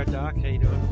there, Doc. How you doing?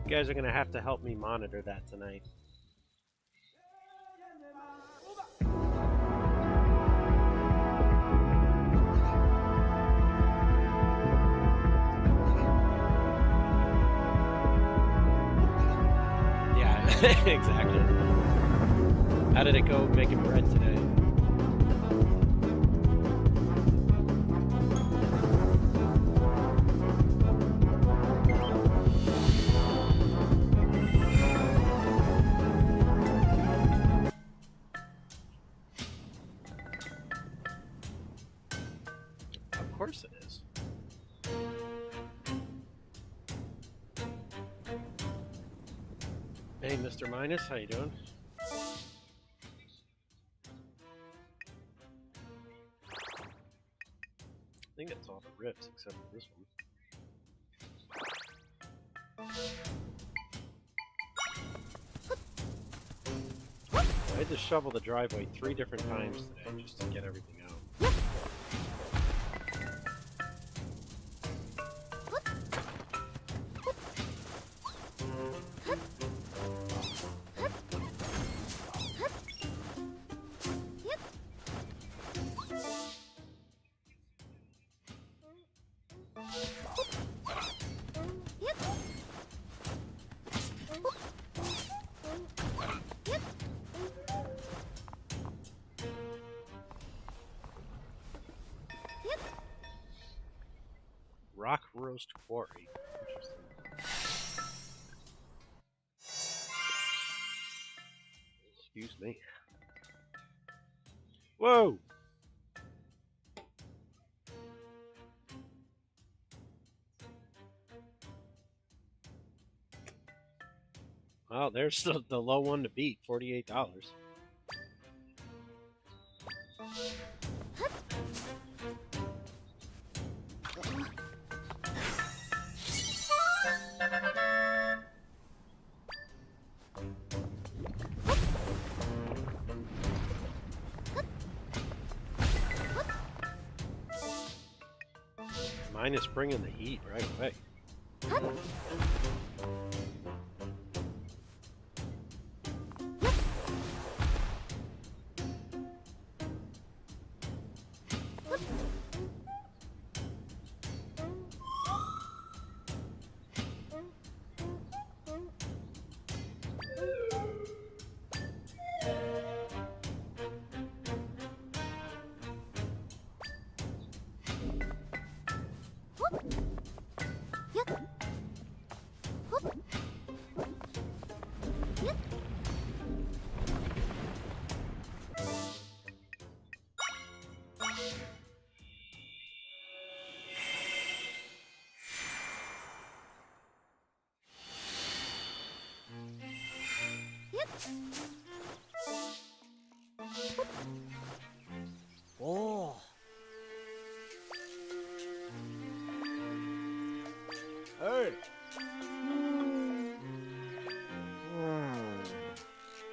You guys are going to have to help me monitor that tonight. Yeah, exactly. How did it go making bread today? Of course it is. Hey, Mr. Minus, how you doing? I think that's all the rips except for this one. I had to shovel the driveway 3 different times today just to get everything out. Rock roast quarry. Interesting. Excuse me. Whoa! Well, there's the low one to beat, $48. Mine is bringing the heat right away.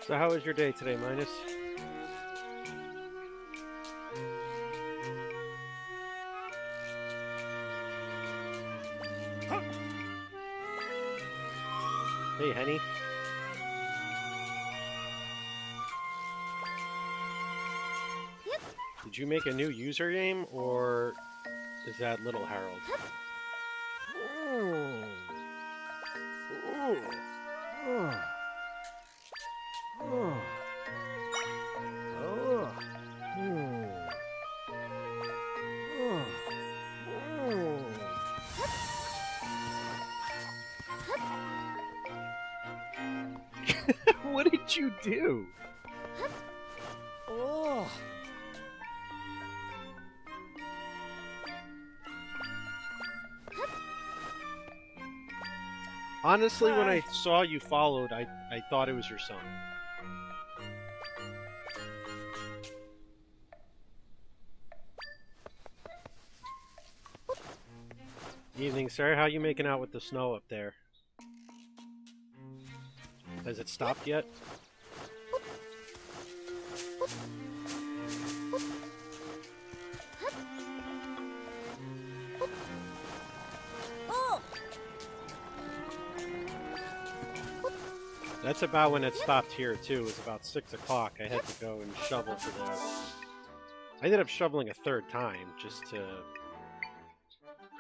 So how was your day today, Minus? Hey, Henny. Did you make a new username, or is that Little Harold? What did you do? Honestly, when I saw you followed, I thought it was your son. Evening, sir. How you making out with the snow up there? Has it stopped yet? That's about when it stopped here, too. It was about 6 o'clock. I had to go and shovel for the... I ended up shoveling a third time, just to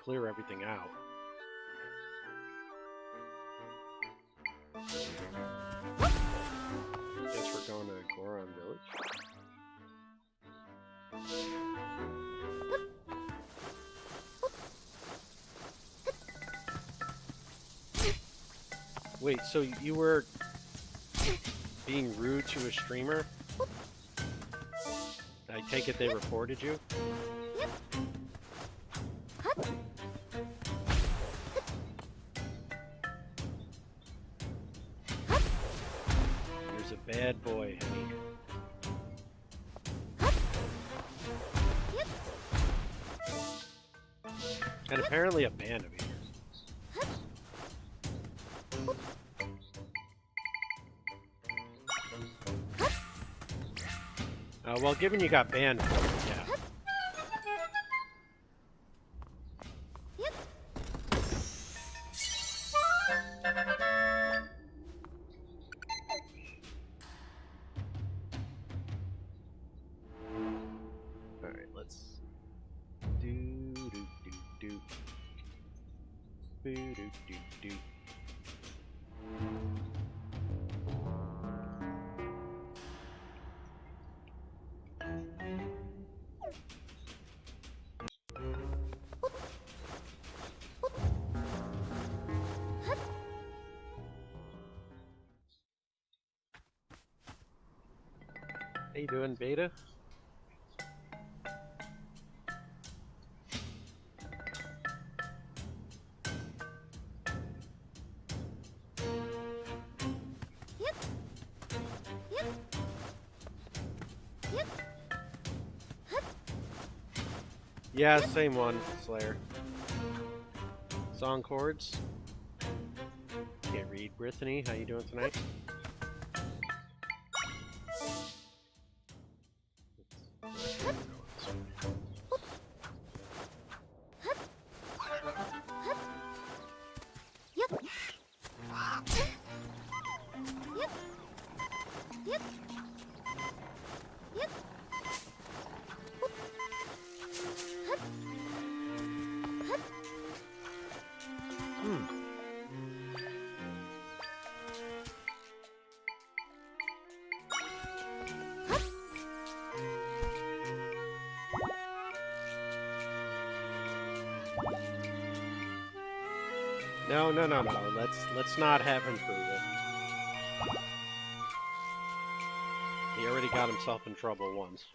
clear everything out. Guess we're going to Goron Village. Wait, so you were being rude to a streamer? I take it they reported you? Here's a bad boy, honey. And apparently a band of you. Well, given you got banned for it, yeah. Alright, let's... do-do-do-do. Do-do-do-do. How you doing, Beta? Yeah, same one, Slayer. Song chords. Can't read. Brittany, how you doing tonight? No. Let's not have him prove it. He already got himself in trouble once.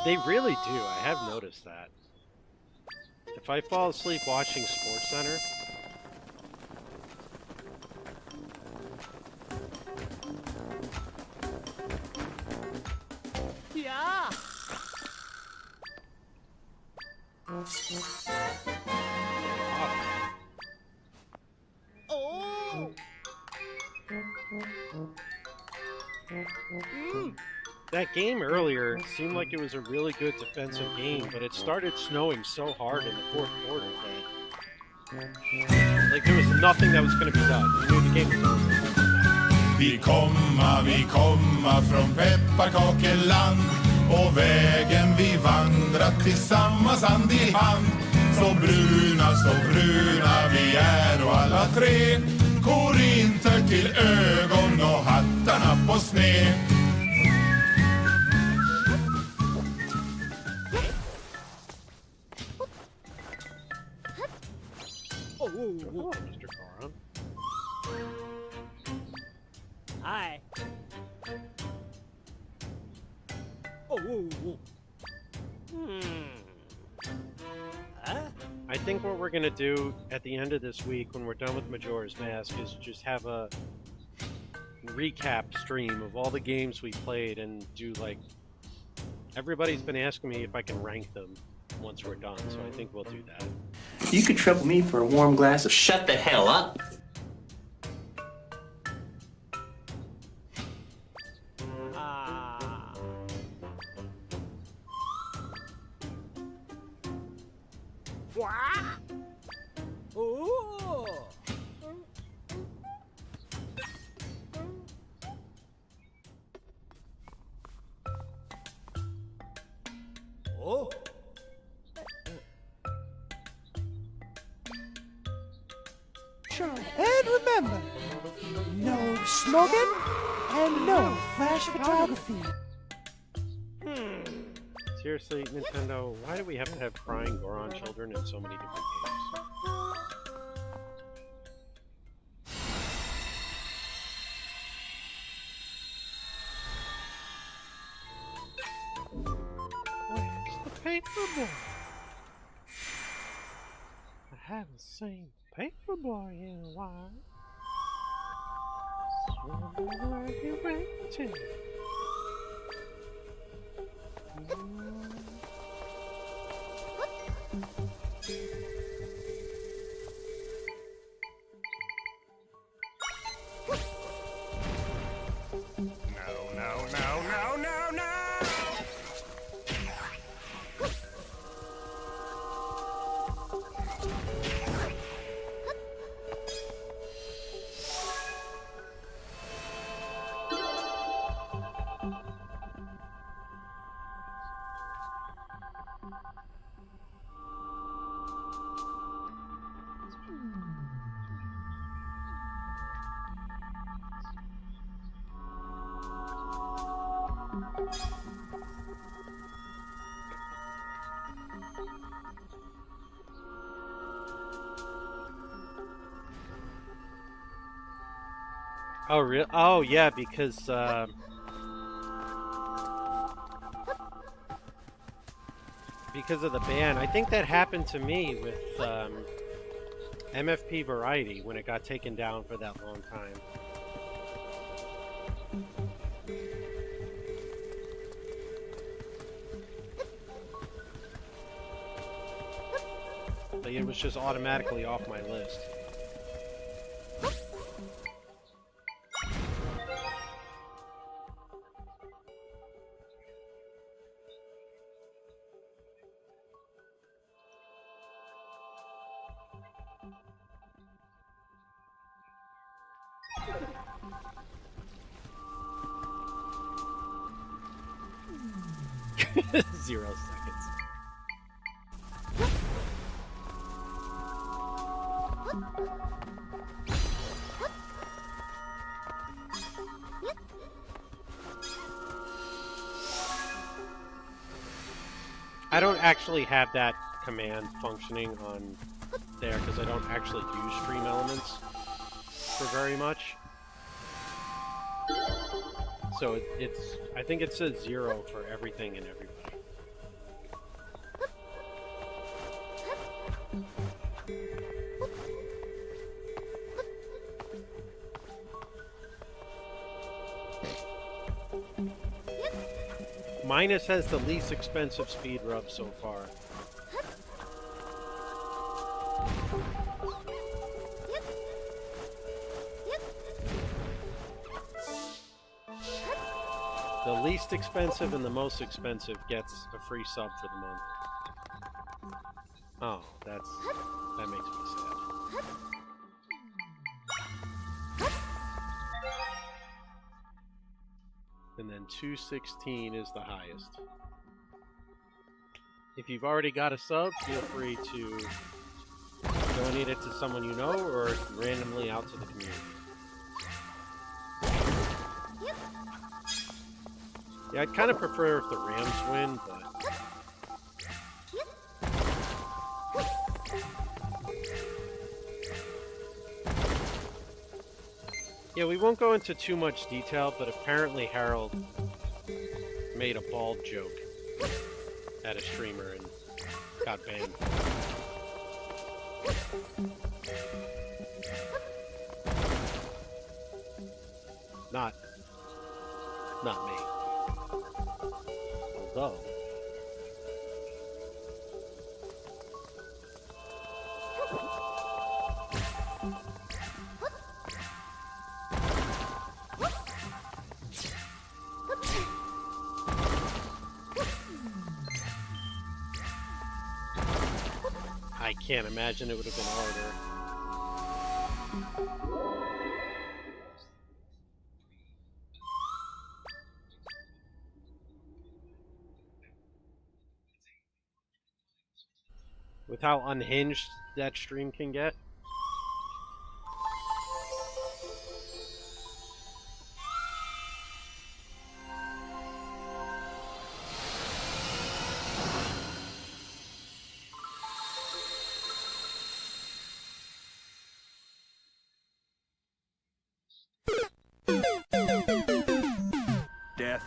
They really do. I have noticed that. If I fall asleep watching SportsCenter, yeah. Oh. that game earlier seemed like it was a really good defensive game, but it started snowing so hard in the fourth quarter that like there was nothing that was going to be done. We knew the game was over. Vi komma från pepparkakeland och vägen vi vandrat tillsammans hand i hand. Så bruna vi är och alla tre korinter till ögon och hattarna på sned. Oh, Mr. Caron. Hi. Oh. I think what we're going to do at the end of this week when we're done with Majora's Mask is just have a recap stream of all the games we played and do like... Everybody's been asking me if I can rank them once we're done, so I think we'll do that. You could trouble me for a warm glass of shut the hell up. What? Oh. Oh. Sure, and remember, no smoking and no flash photography. Seriously, Nintendo, why do we have to have crying Goron children in so many different games? Where's the Paperboy? I haven't seen Paperboy in a while. So where he went to? Oh, really? Oh, yeah, because of the ban. I think that happened to me with MFP Variety when it got taken down for that long time. Like, it was just automatically off my list. Zero seconds. I don't actually have that command functioning on there because I don't actually use Stream Elements for very much. So it's, I think it says 0 for everything and everybody. Minus has the least expensive speed rub so far. The least expensive and the most expensive gets a free sub for the month. Oh, that makes me sad. And then 216 is the highest. If you've already got a sub, feel free to donate it to someone you know or randomly out to the community. Yeah, I'd kind of prefer if the Rams win, but... Yeah, we won't go into too much detail, but apparently Harold made a bald joke at a streamer and got banned. Not me. Although... I can't imagine it would have been harder. With how unhinged that stream can get. Death.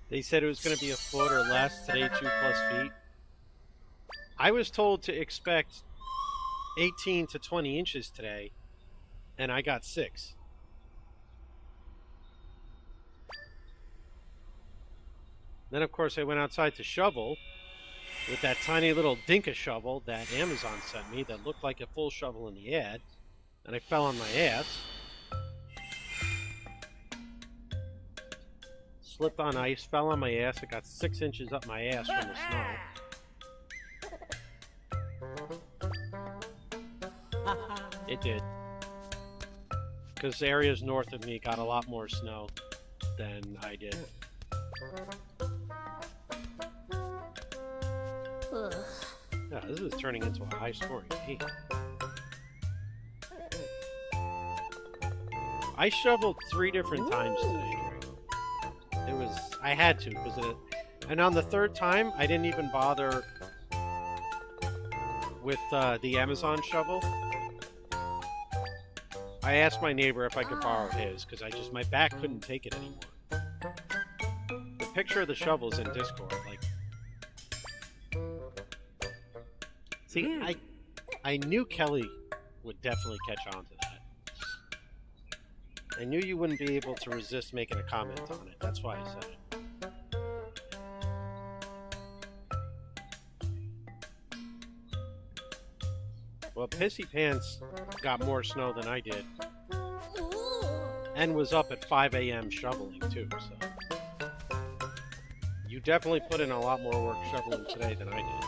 They said it was going to be a foot or less, today 2+ feet. I was told to expect 18 to 20 inches today, and I got 6. Then, of course, I went outside to shovel with that tiny little Dinka shovel that Amazon sent me that looked like a full shovel in the ad, and I fell on my ass. Slipped on ice, fell on my ass. I got 6 inches up my ass from the snow. It did. Because areas north of me got a lot more snow than I did. Yeah, this is turning into a high-scoring game. I shoveled 3 different times today. I had to, because and on the 3rd time, I didn't even bother with the Amazon shovel. I asked my neighbor if I could borrow his, because my back couldn't take it anymore. The picture of the shovel's in Discord, like... See, I knew Kelly would definitely catch on to that. I knew you wouldn't be able to resist making a comment on it. That's why I said it. Well, Pissy Pants got more snow than I did. And was up at 5 a.m. shoveling, too, so... You definitely put in a lot more work shoveling today than I did.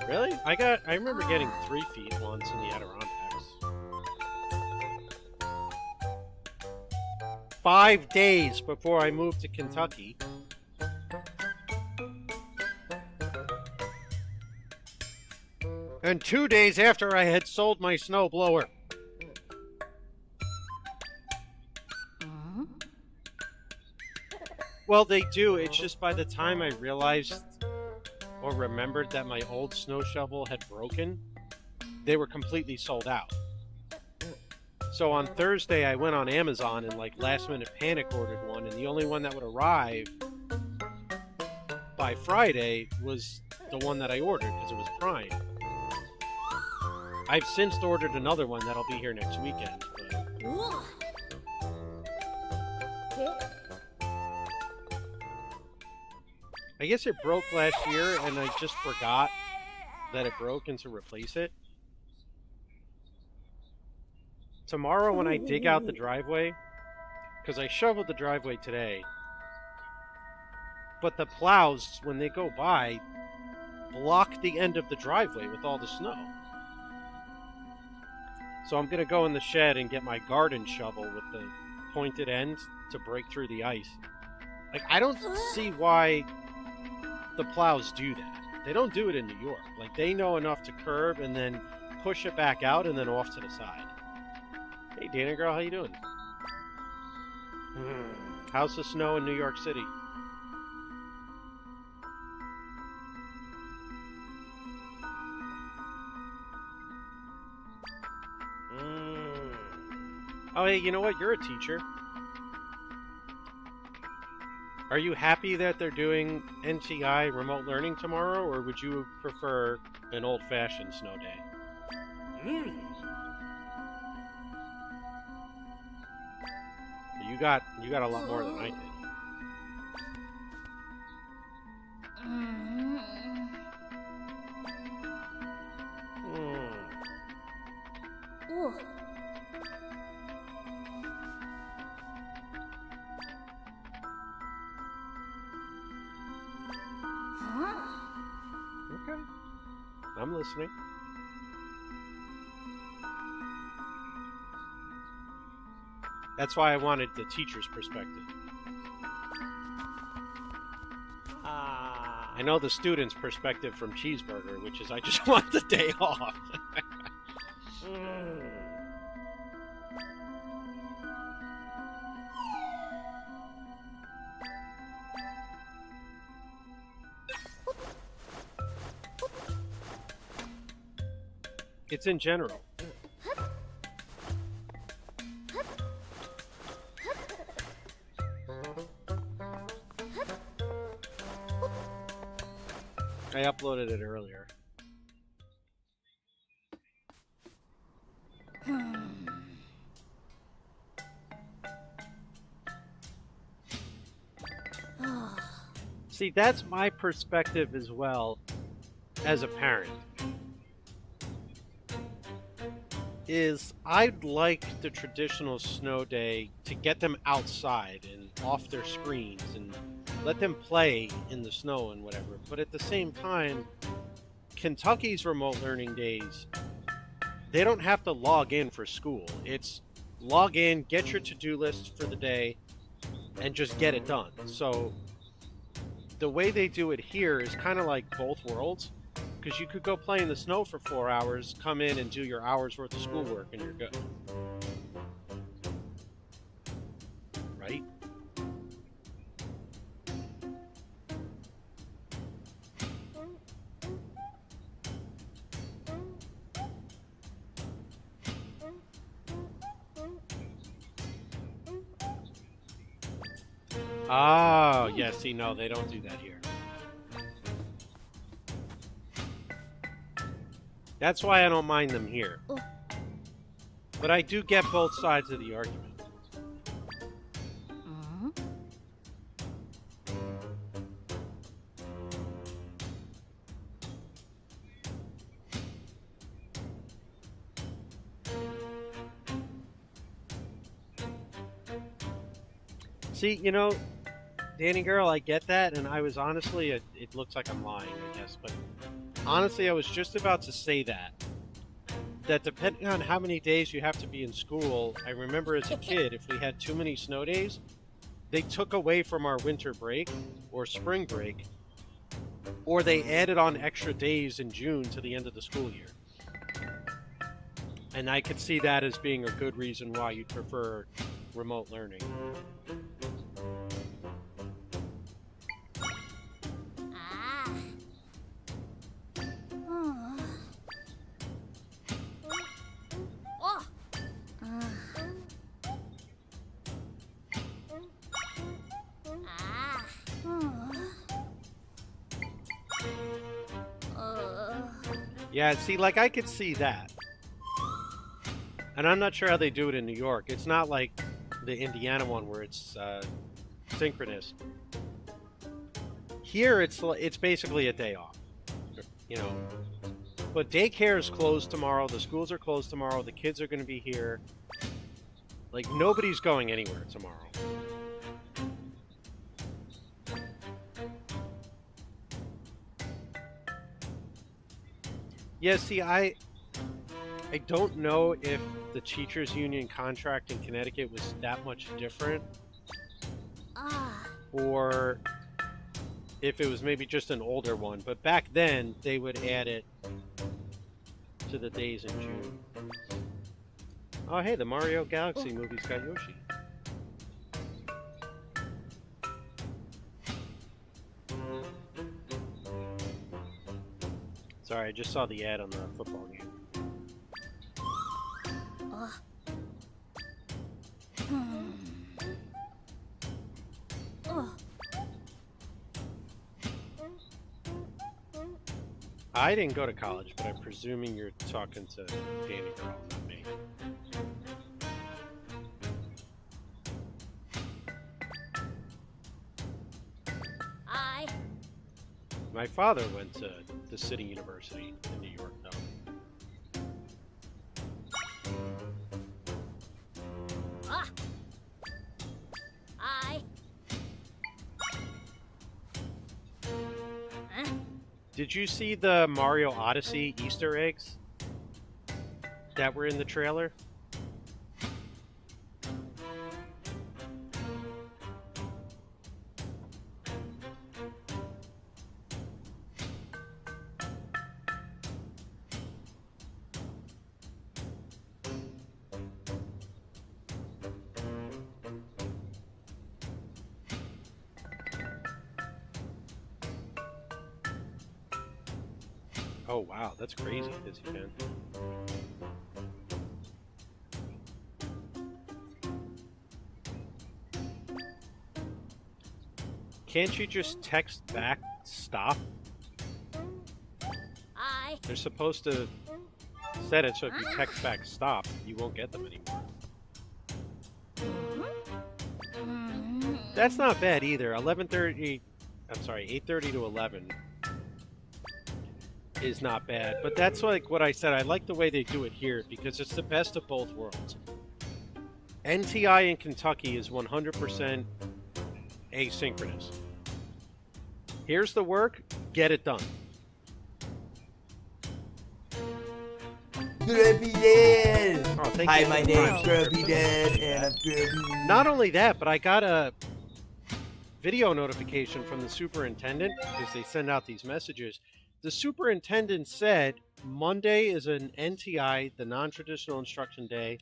Really? I remember getting 3 feet once in the Adirondacks. 5 days before I moved to Kentucky. And 2 days after I had sold my snowblower. Well, they do. It's just by the time I realized or remembered that my old snow shovel had broken, they were completely sold out. So on Thursday, I went on Amazon and like last minute panic ordered one, and the only one that would arrive by Friday was the one that I ordered because it was Prime. I've since ordered another one that'll be here next weekend. But... I guess it broke last year, and I just forgot that it broke and to replace it. Tomorrow when I dig out the driveway, because I shoveled the driveway today, but the plows, when they go by, block the end of the driveway with all the snow. So I'm going to go in the shed and get my garden shovel with the pointed end to break through the ice. Like, I don't see why the plows do that. They don't do it in New York. Like, they know enough to curve and then push it back out and then off to the side. Hey, Dana girl, how you doing? How's the snow in New York City? Oh, hey, you know what? You're a teacher. Are you happy that they're doing NTI remote learning tomorrow, or would you prefer an old-fashioned snow day? You got a lot more than I did. Okay. I'm listening. That's why I wanted the teacher's perspective. I know the student's perspective from Cheeseburger, which is I just want the day off. It's in general. I uploaded it earlier. See, that's my perspective as well as a parent. Is I'd like the traditional snow day to get them outside and off their screens and let them play in the snow and whatever. But at the same time, Kentucky's remote learning days, they don't have to log in for school. It's log in, get your to-do list for the day, and just get it done. So the way they do it here is kind of like both worlds, because you could go play in the snow for 4 hours, come in and do your hour's worth of schoolwork, and you're good. Right? Oh, yeah, see, no, they don't do that here. That's why I don't mind them here. But I do get both sides of the argument. See, you know, Danny girl, I get that, and I was honestly, it looks like I'm lying, I guess, but honestly, I was just about to say that that depending on how many days you have to be in school, I remember as a kid, if we had too many snow days, they took away from our winter break or spring break, or they added on extra days in June to the end of the school year. And I could see that as being a good reason why you'd prefer remote learning. Ah. Oh. Yeah, see, like, I could see that. And I'm not sure how they do it in New York. It's not like the Indiana one where it's synchronous. Here, it's basically a day off, you know. But daycare is closed tomorrow. The schools are closed tomorrow. The kids are going to be here. Like, nobody's going anywhere tomorrow. Yeah, see, I don't know if the teachers union contract in Connecticut was that much different, or if it was maybe just an older one. But back then, they would add it to the days in June. Oh, hey, the Mario Galaxy movie's got Yoshi. Sorry, I just saw the ad on the football game. I didn't go to college, but I'm presuming you're talking to Danny Girl, not me. My father went to the City University in New York, though. Did you see the Mario Odyssey Easter eggs that were in the trailer? Oh wow, that's crazy, Busy Pen. Can't you just text back stop? They're supposed to set it so if you text back stop, you won't get them anymore. That's not bad either. 11:30, I'm sorry, 8:30 to 11 is not bad, but that's like what I said. I like the way they do it here because it's the best of both worlds. NTI in Kentucky is 100% asynchronous. Here's the work, get it done. Grubby Dad! Oh, thank Hi, you my for the name's Prime Grubby Square. Dad, and I'm grubby. Not only that, but I got a video notification from the superintendent because they send out these messages. The superintendent said Monday is an NTI, the non-traditional instruction day.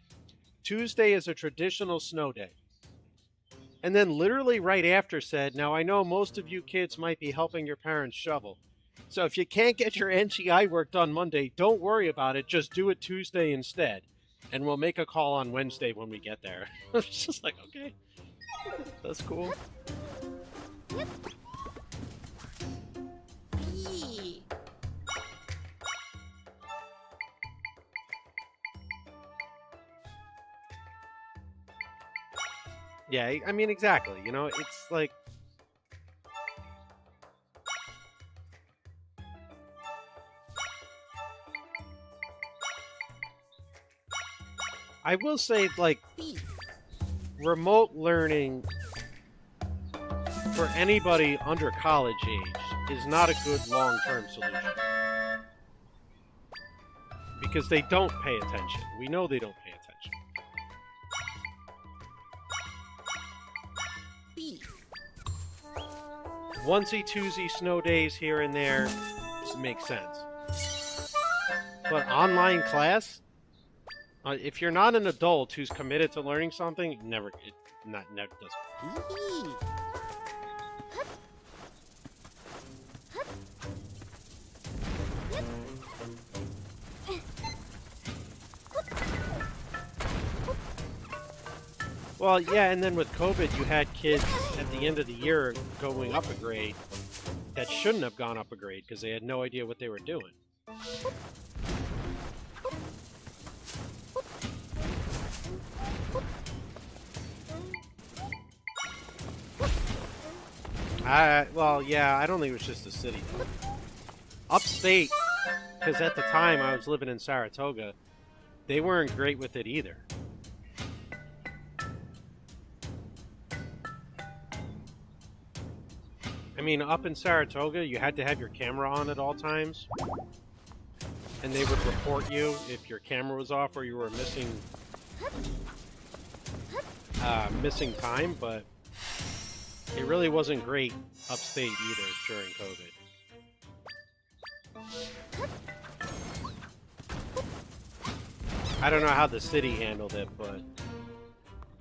Tuesday is a traditional snow day. And then literally right after said, now I know most of you kids might be helping your parents shovel. So if you can't get your NTI work done Monday, don't worry about it. Just do it Tuesday instead. And we'll make a call on Wednesday when we get there. It's just like, okay, that's cool. Yeah, I mean, exactly. You know, it's like... I will say, like, remote learning for anybody under college age is not a good long-term solution. because they don't pay attention. We know they don't pay attention. Beef. Onesie, twosie, snow days here and there makes sense. But online class, if you're not an adult who's committed to learning something, it never does. Beef. Well, yeah, and then with COVID, you had kids at the end of the year going up a grade that shouldn't have gone up a grade because they had no idea what they were doing. Well, yeah, I don't think it was just the city, though. Upstate, because at the time I was living in Saratoga, they weren't great with it either. I mean, up in Saratoga, you had to have your camera on at all times. And they would report you if your camera was off or you were missing time, but it really wasn't great upstate either during COVID. I don't know how the city handled it, but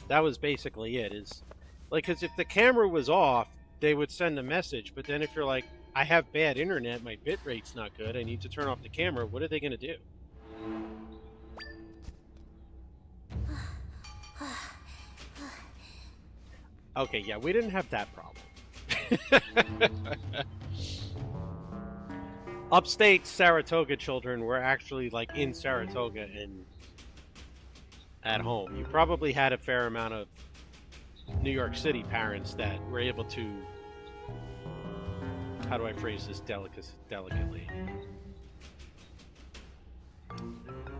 that was basically it. Is like, because if the camera was off, they would send a message, but then if you're like, I have bad internet, my bit rate's not good, I need to turn off the camera, what are they going to do? Okay, yeah, we didn't have that problem. Upstate Saratoga children were actually like in Saratoga and at home. You probably had a fair amount of New York City parents that were able to, how do I phrase this delicately?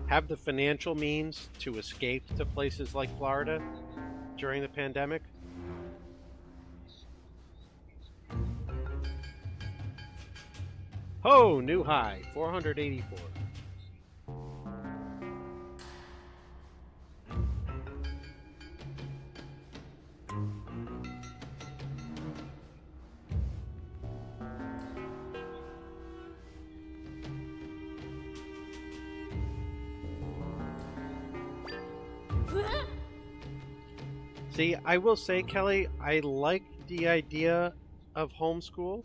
Have the financial means to escape to places like Florida during the pandemic. Oh, new high, 484. See, I will say, Kelly, I like the idea of homeschool.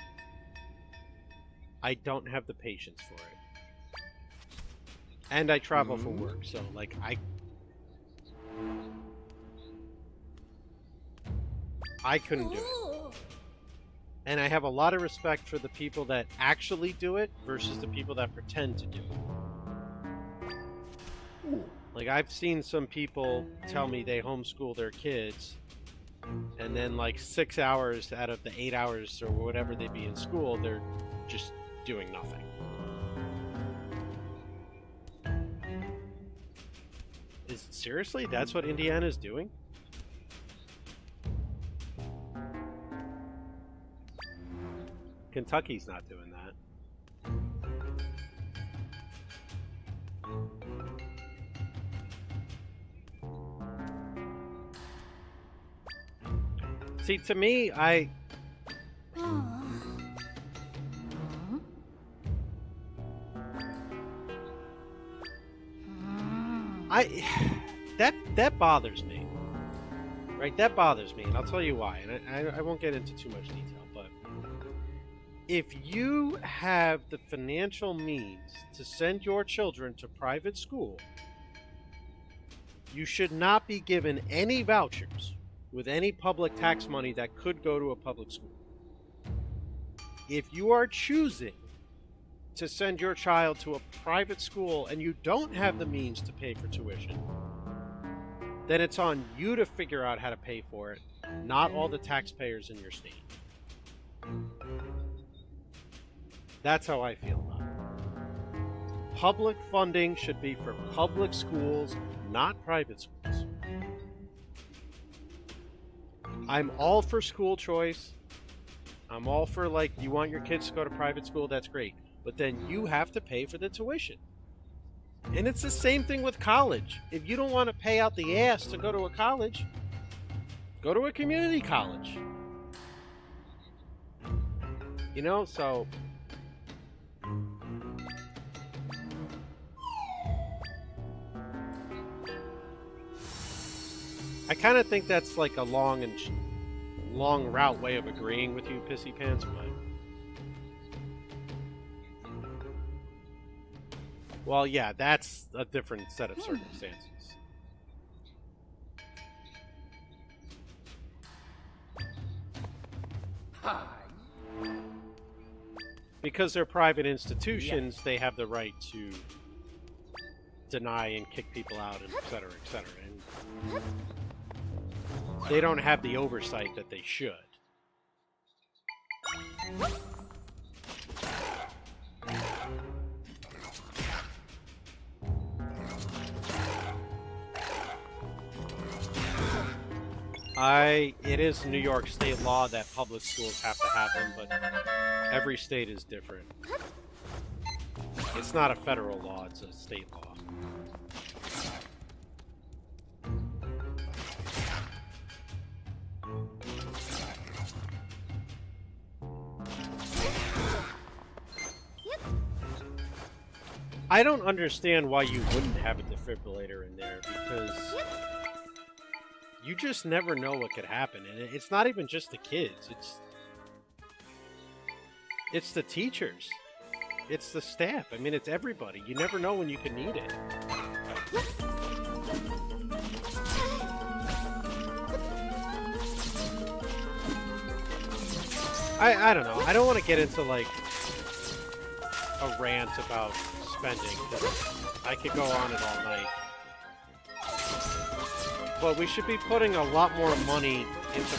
I don't have the patience for it. And I travel for work, so, like, I couldn't do it. And I have a lot of respect for the people that actually do it versus the people that pretend to do it. Like, I've seen some people tell me they homeschool their kids, and then, like, 6 hours out of the 8 hours or whatever they be in school, they're just doing nothing. Seriously? That's what Indiana's doing? Kentucky's not doing that. See, to me, that bothers me, right? That bothers me, and I'll tell you why. And I won't get into too much detail, but if you have the financial means to send your children to private school, you should not be given any vouchers with any public tax money that could go to a public school. If you are choosing to send your child to a private school and you don't have the means to pay for tuition, then it's on you to figure out how to pay for it, not all the taxpayers in your state. That's how I feel about it. Public funding should be for public schools, not private schools. I'm all for school choice. I'm all for, like, you want your kids to go to private school, that's great. But then you have to pay for the tuition. And it's the same thing with college. If you don't want to pay out the ass to go to a college, go to a community college. You know, so... I kind of think that's like a long route way of agreeing with you, Pissy Pants, but... Well, yeah, that's a different set of circumstances. Because they're private institutions, they have the right to deny and kick people out, and et cetera, et cetera. And they don't have the oversight that they should. It is New York state law that public schools have to have them, but every state is different. It's not a federal law, it's a state law. I don't understand why you wouldn't have a defibrillator in there, because you just never know what could happen. And it's not even just the kids, it's the teachers. It's the staff. I mean, it's everybody. You never know when you can need it. I don't know. I don't want to get into, like, a rant about spending, because I could go on it all night. But we should be putting a lot more money into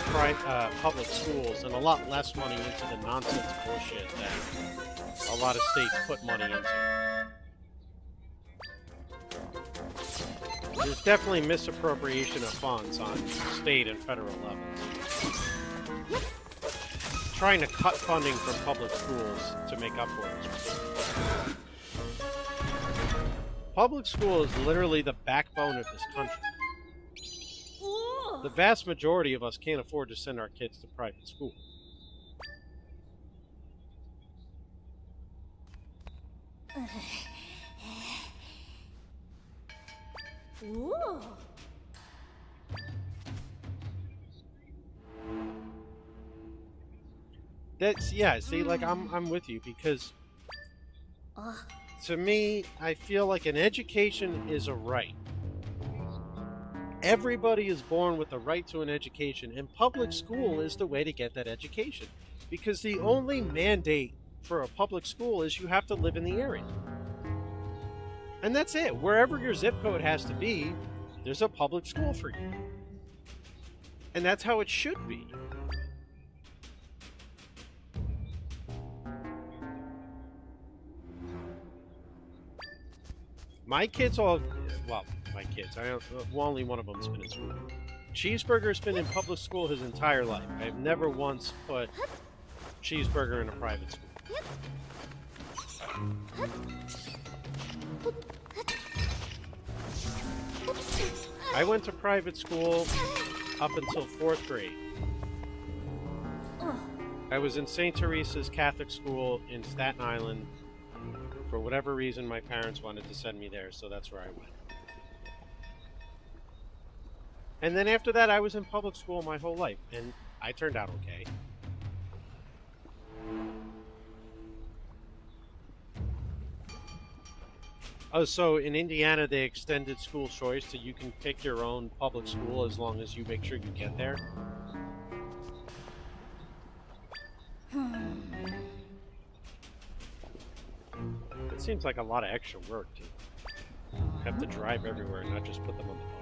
public schools and a lot less money into the nonsense bullshit that a lot of states put money into. There's definitely misappropriation of funds on state and federal levels. Trying to cut funding from public schools to make up for it is ridiculous. Public school is literally the backbone of this country. The vast majority of us can't afford to send our kids to private school. Ooh. That's, yeah, see, like, I'm with you, because to me, I feel like an education is a right. Everybody is born with the right to an education, and public school is the way to get that education. Because the only mandate for a public school is you have to live in the area. And that's it. Wherever your zip code has to be, there's a public school for you. And that's how it should be. My kids all... Well, my kids. Only one of them's been in school. Cheeseburger's been in public school his entire life. I've never once put Cheeseburger in a private school. I went to private school up until 4th grade. I was in St. Teresa's Catholic School in Staten Island. For whatever reason, my parents wanted to send me there, so that's where I went. And then after that, I was in public school my whole life, and I turned out okay. Oh, so in Indiana, they extended school choice so you can pick your own public school as long as you make sure you get there. It seems like a lot of extra work to have to drive everywhere and not just put them on the bus.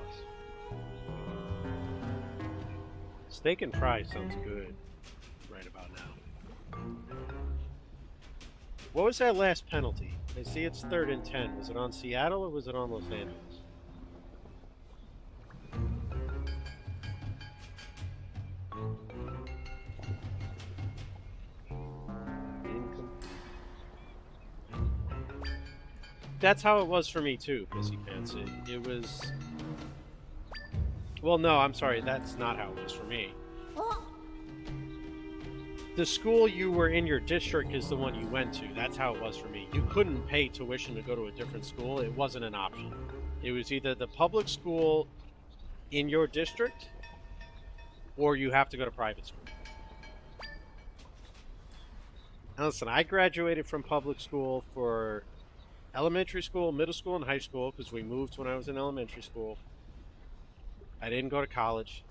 Steak and fries sounds good right about now. What was that last penalty? I see it's 3rd and 10. Was it on Seattle or was it on Los Angeles? that's how it was for me too, Pissy Pants. It was. Well, no, I'm sorry. That's not how it was for me. Oh. The school you were in your district is the one you went to. That's how it was for me. You couldn't pay tuition to go to a different school. It wasn't an option. It was either the public school in your district, or you have to go to private school. Now listen, I graduated from public school for elementary school, middle school, and high school because we moved when I was in elementary school. I didn't go to college.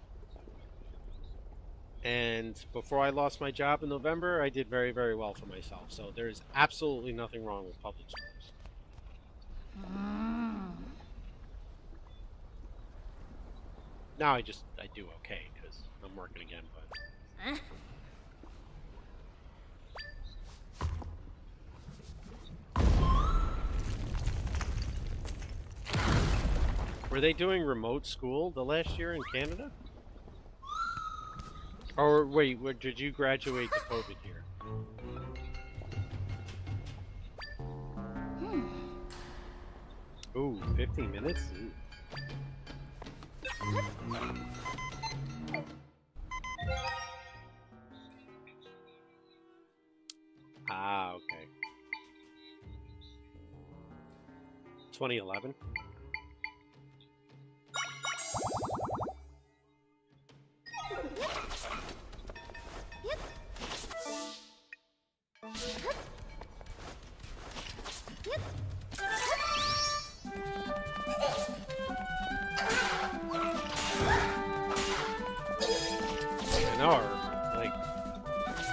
And before I lost my job in November, I did very, very well for myself. So there's absolutely nothing wrong with public schools. Now I do okay because I'm working again, but... Were they doing remote school the last year in Canada? Or wait, did you graduate the COVID year? Ooh, 15 minutes? Ooh. Ah, okay. 2011?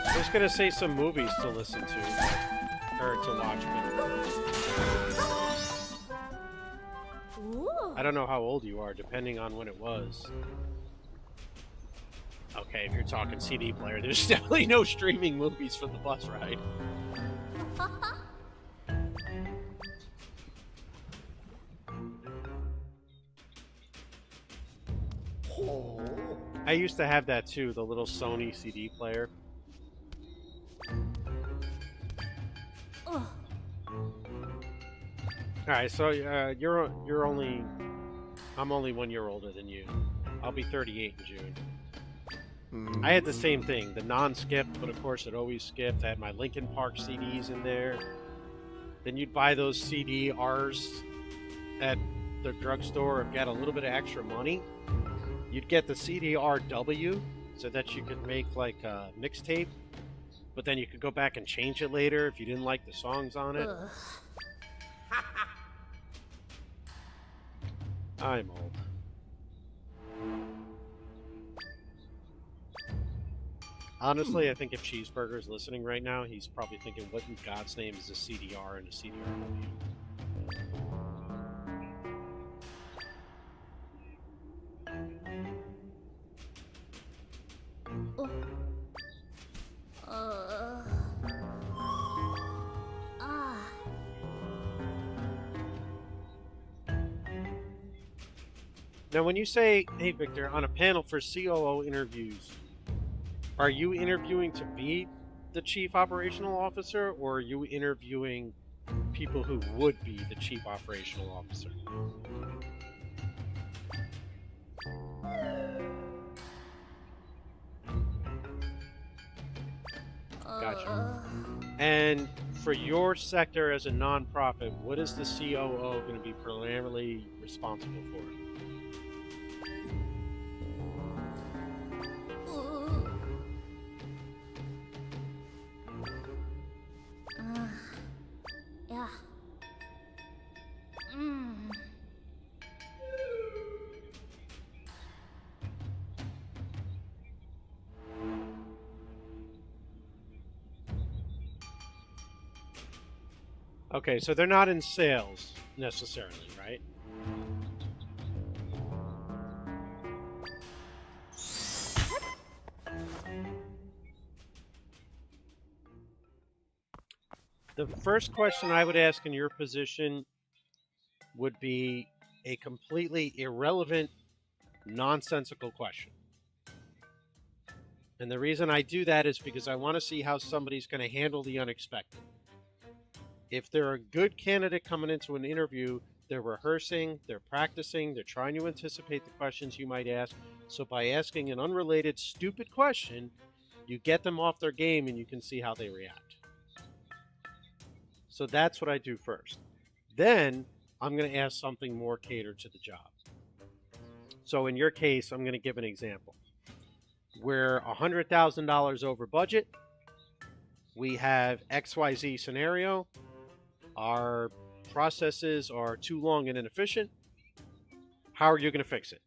I was gonna say some movies to listen to, or to watch, but Ooh. I don't know how old you are, depending on when it was. Okay, if you're talking CD player, there's definitely no streaming movies for the bus ride. I used to have that too, the little Sony CD player. Alright, so I'm only 1 year older than you. I'll be 38 in June. I had the same thing, the non-skip, but of course it always skipped. I had my Linkin Park CDs in there. Then you'd buy those CDRs at the drugstore and get a little bit of extra money. You'd get the CDRW so that you could make like a mixtape, but then you could go back and change it later if you didn't like the songs on it. I'm old. Honestly, I think if Cheeseburger's listening right now, he's probably thinking, what in God's name is a CDR and a CDRW? Now, when you say, hey, Victor, on a panel for COO interviews, are you interviewing to be the Chief Operational Officer, or are you interviewing people who would be the Chief Operational Officer? Gotcha. And for your sector as a nonprofit, what is the COO going to be primarily responsible for? Yeah. Okay, so they're not in sales necessarily, right? The first question I would ask in your position would be a completely irrelevant, nonsensical question. And the reason I do that is because I want to see how somebody's going to handle the unexpected. If they're a good candidate coming into an interview, they're rehearsing, they're practicing, they're trying to anticipate the questions you might ask. So by asking an unrelated, stupid question, you get them off their game and you can see how they react. So that's what I do first. Then I'm going to ask something more catered to the job. So in your case, I'm going to give an example. We're $100,000 over budget. We have XYZ scenario. Our processes are too long and inefficient. How are you going to fix it?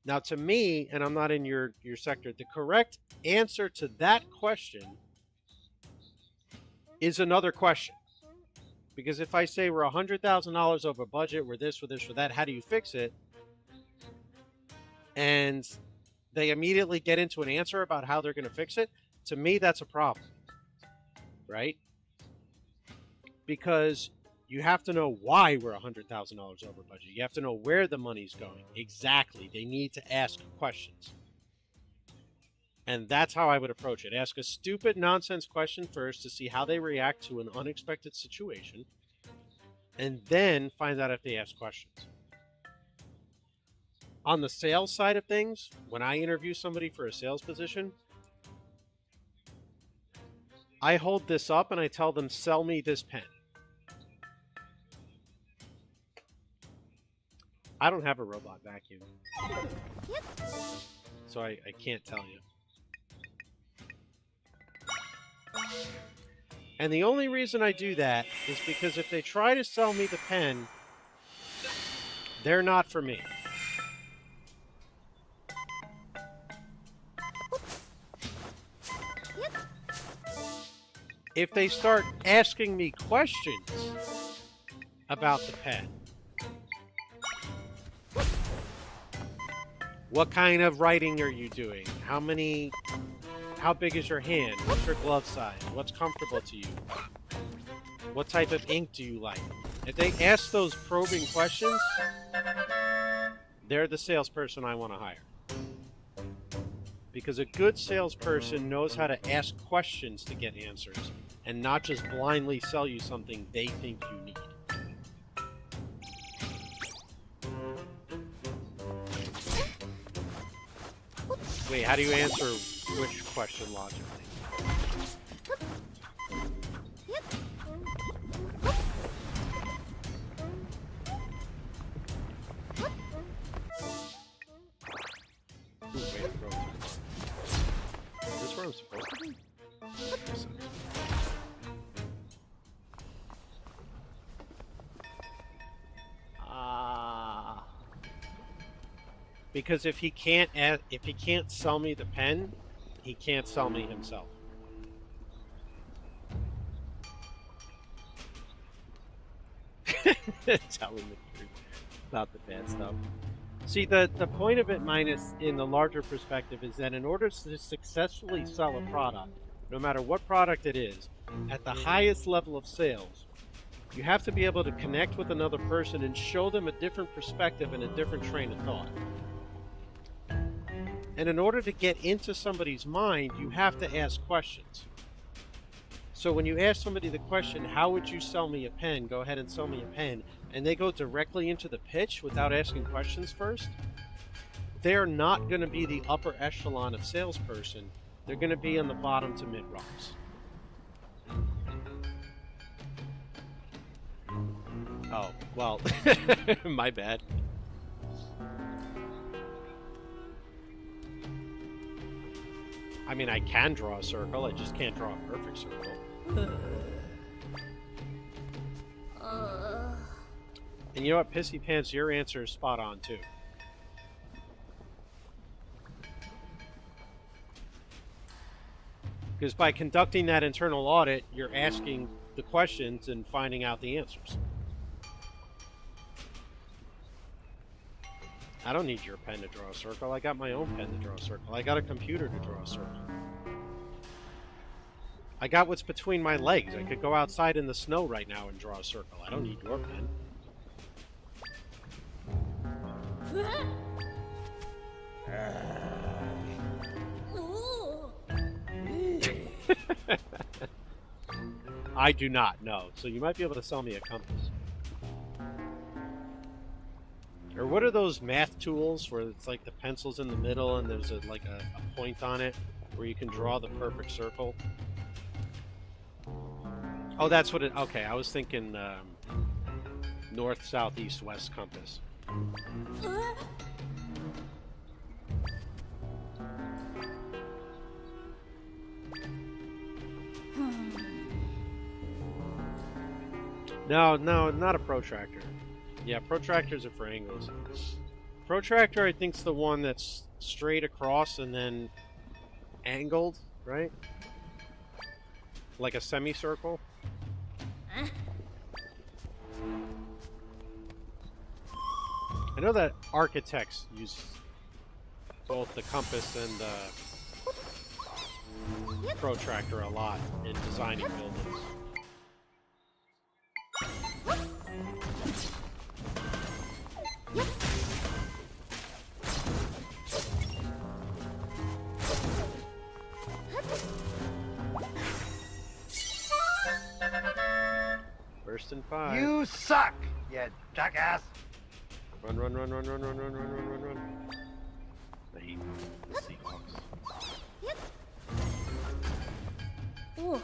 Now, to me, and I'm not in your sector, the correct answer to that question is another question. Because if I say we're $100,000 over budget, we're this, we're this, we're that, how do you fix it? And they immediately get into an answer about how they're going to fix it. To me, that's a problem, right? Because you have to know why we're $100,000 over budget. You have to know where the money's going. Exactly. They need to ask questions. And that's how I would approach it. Ask a stupid nonsense question first to see how they react to an unexpected situation, and then find out if they ask questions. On the sales side of things, when I interview somebody for a sales position, I hold this up and I tell them, sell me this pen. I don't have a robot vacuum, so I can't tell you. And the only reason I do that is because if they try to sell me the pen, they're not for me. If they start asking me questions about the pen, what kind of writing are you doing? How big is your hand? What's your glove size? What's comfortable to you? What type of ink do you like? If they ask those probing questions, they're the salesperson I want to hire. Because a good salesperson knows how to ask questions to get answers and not just blindly sell you something they think you need. Wait, how do you answer which question logically? Ooh, wait, is this where I'm supposed to be? Yes, because if he can't sell me the pen, he can't sell me himself. Telling the truth about the bad stuff. See, the point of it, minus in the larger perspective, is that in order to successfully sell a product, no matter what product it is, at the highest level of sales, you have to be able to connect with another person and show them a different perspective and a different train of thought. And in order to get into somebody's mind, you have to ask questions. So when you ask somebody the question, how would you sell me a pen? Go ahead and sell me a pen. And they go directly into the pitch without asking questions first. They're not going to be the upper echelon of salesperson. They're going to be in the bottom to mid rungs. Oh, well, my bad. I mean, I can draw a circle, I just can't draw a perfect circle. And you know what, Pissy Pants, your answer is spot on, too. Because by conducting that internal audit, you're asking the questions and finding out the answers. I don't need your pen to draw a circle. I got my own pen to draw a circle. I got a computer to draw a circle. I got what's between my legs. I could go outside in the snow right now and draw a circle. I don't need your pen. I do not know. So you might be able to sell me a compass. Or what are those math tools where it's like the pencil's in the middle and there's like a point on it where you can draw the perfect circle? Oh, that's what it... Okay, I was thinking north, south, east, west compass. No, not a protractor. Yeah, protractors are for angles. Protractor, I think, is the one that's straight across and then angled, right? Like a semicircle. I know that architects use both the compass and the protractor a lot in designing buildings. First and 5. You suck, you jackass. Run. I hate the Seahawks. Ooh.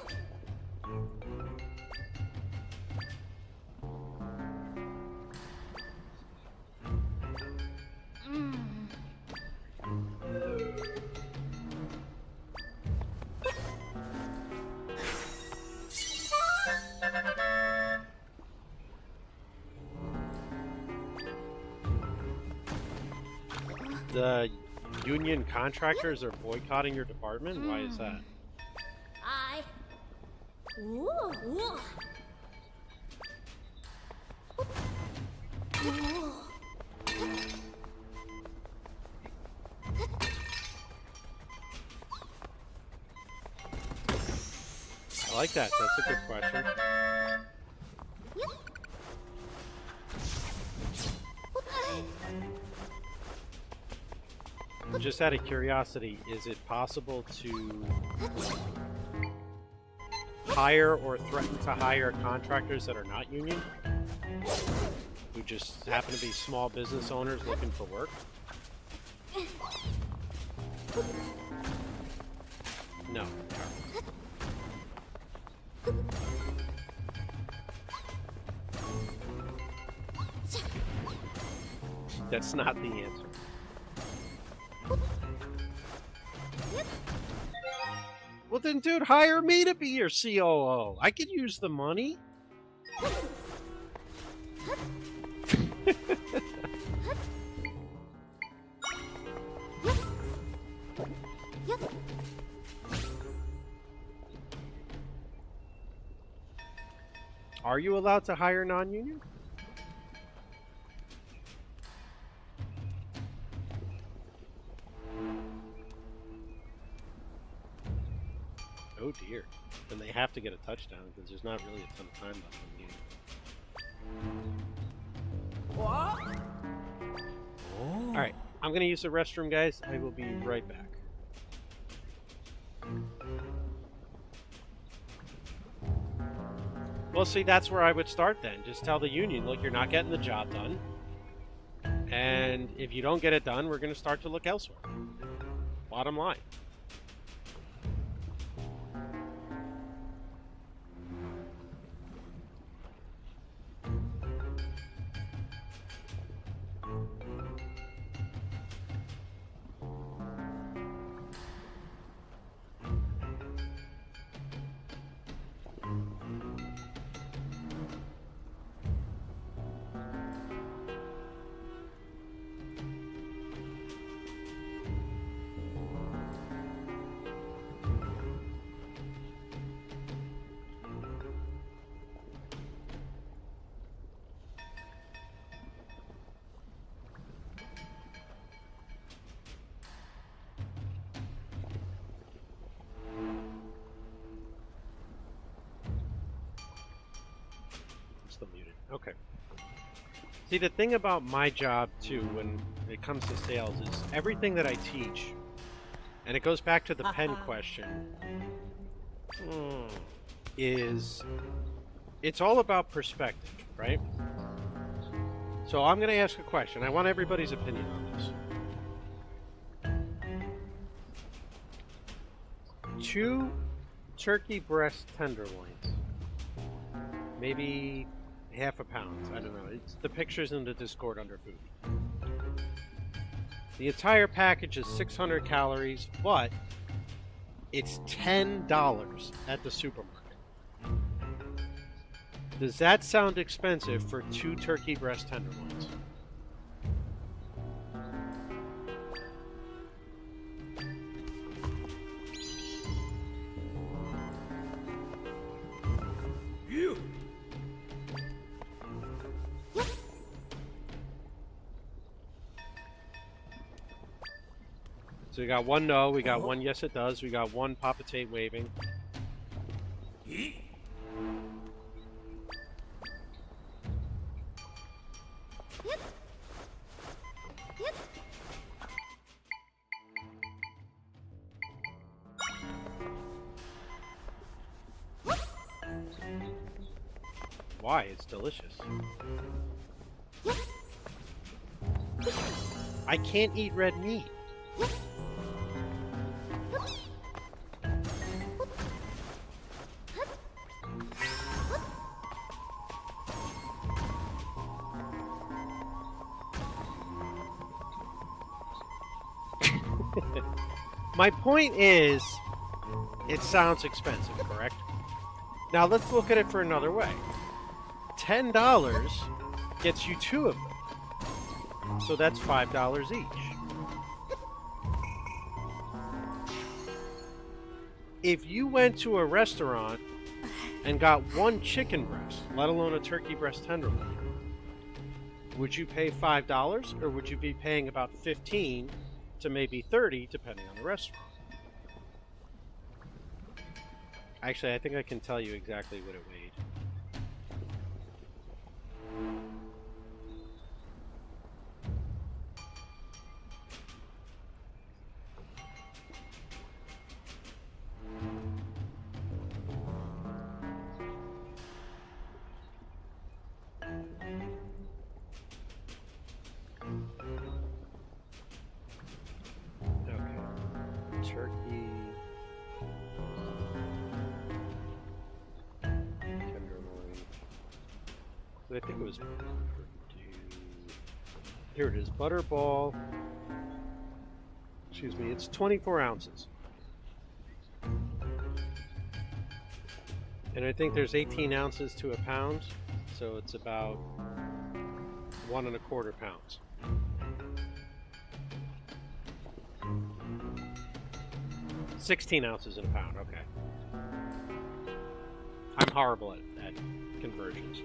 The union contractors are boycotting your department? Why is that? Ooh. Ooh. Ooh. I like that. That's a good question. Just out of curiosity, is it possible to hire or threaten to hire contractors that are not union? Who just happen to be small business owners looking for work? No. That's not the answer. Well then, dude, hire me to be your COO. I could use the money. Are you allowed to hire non-union? Oh dear. Then they have to get a touchdown because there's not really a ton of time left in the game. Oh. Alright, I'm gonna use the restroom, guys. I will be right back. Well, see, that's where I would start then. Just tell the union, look, you're not getting the job done. And if you don't get it done, we're gonna start to look elsewhere. Bottom line. Still muted. Okay. See, the thing about my job, too, when it comes to sales, is everything that I teach, and it goes back to the pen question, is it's all about perspective, right? So I'm going to ask a question. I want everybody's opinion on this. 2 turkey breast tenderloins, maybe half a pound. I don't know. It's the pictures in the Discord under food. The entire package is 600 calories, but it's $10 at the supermarket. Does that sound expensive for 2 turkey breast tenderloins? So we got 1 no, we got 1 yes it does, we got 1 Papa Tate waving. Why? It's delicious. I can't eat red meat. My point is, it sounds expensive, correct? Now let's look at it for another way. $10 gets you 2 of them. So that's $5 each. If you went to a restaurant and got 1 chicken breast, let alone a turkey breast tenderloin, would you pay $5 or would you be paying about 15 to maybe 30 depending on the restaurant? Actually, I think I can tell you exactly what it weighed. Turkey tenderloin. I think it was here. It is butterball. Excuse me. It's 24 ounces, and I think there's 18 ounces to a pound, so it's about 1 1/4 pounds. $16 ounces in a pound, okay. I'm horrible at conversions.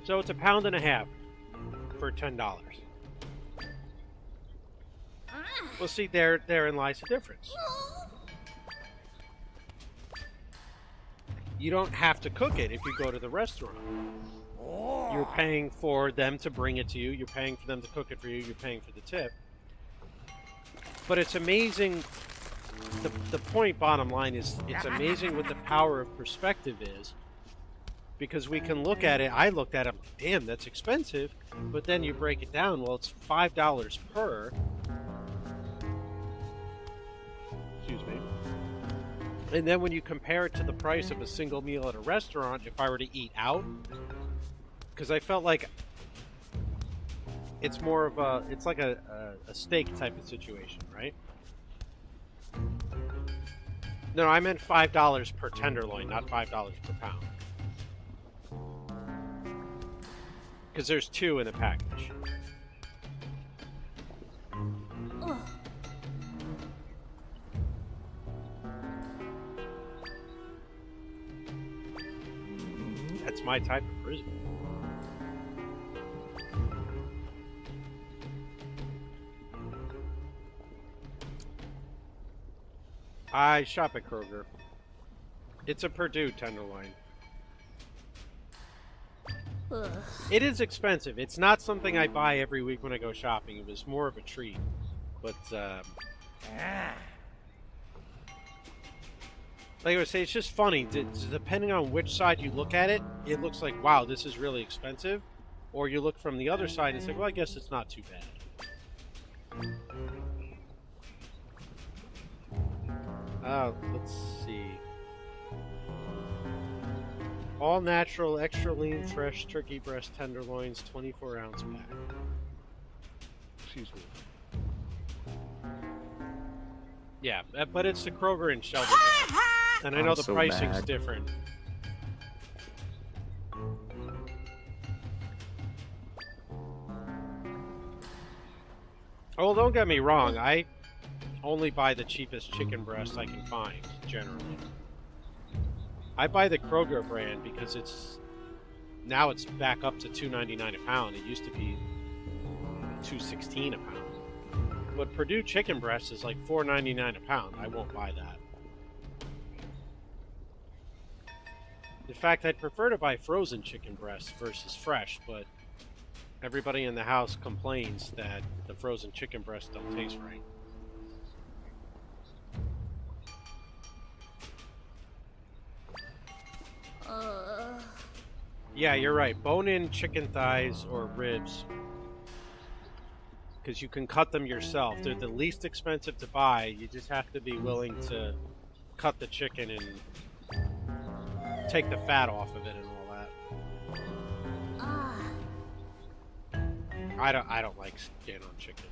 So it's 1.5 pounds for $10. Well, see, therein lies the difference. You don't have to cook it if you go to the restaurant. You're paying for them to bring it to you. You're paying for them to cook it for you. You're paying for the tip. But it's amazing. The point, bottom line, is it's amazing what the power of perspective is. Because we can look at it. I looked at it. Damn, that's expensive. But then you break it down. Well, it's $5 per. Excuse me. And then when you compare it to the price of a single meal at a restaurant, if I were to eat out, because I felt like it's more of a, it's like a steak type of situation, right? No, I meant $5 per tenderloin, not $5 per pound. Because there's 2 in the package. That's my type of frisbee. I shop at Kroger. It's a Purdue tenderloin. It is expensive. It's not something I buy every week when I go shopping. It was more of a treat. But Like I would say, it's just funny. Depending on which side you look at it, it looks like, wow, this is really expensive. Or you look from the other side and say, well, I guess it's not too bad. Let's see. All natural, extra lean, fresh turkey breast tenderloins, 24-ounce pack. Excuse me. Yeah, but it's the Kroger in Shelbyville. And I know I'm the so pricing's mad. different. Oh, well, don't get me wrong. I only buy the cheapest chicken breast I can find, generally. I buy the Kroger brand because now it's back up to $2.99 a pound. It used to be $2.16 a pound. But Purdue chicken breast is like $4.99 a pound. I won't buy that. In fact, I'd prefer to buy frozen chicken breast versus fresh, but everybody in the house complains that the frozen chicken breasts don't taste right. Yeah, you're right. Bone-in chicken thighs or ribs, because you can cut them yourself. They're the least expensive to buy. You just have to be willing to cut the chicken and take the fat off of it and all that. I don't like skin on chicken.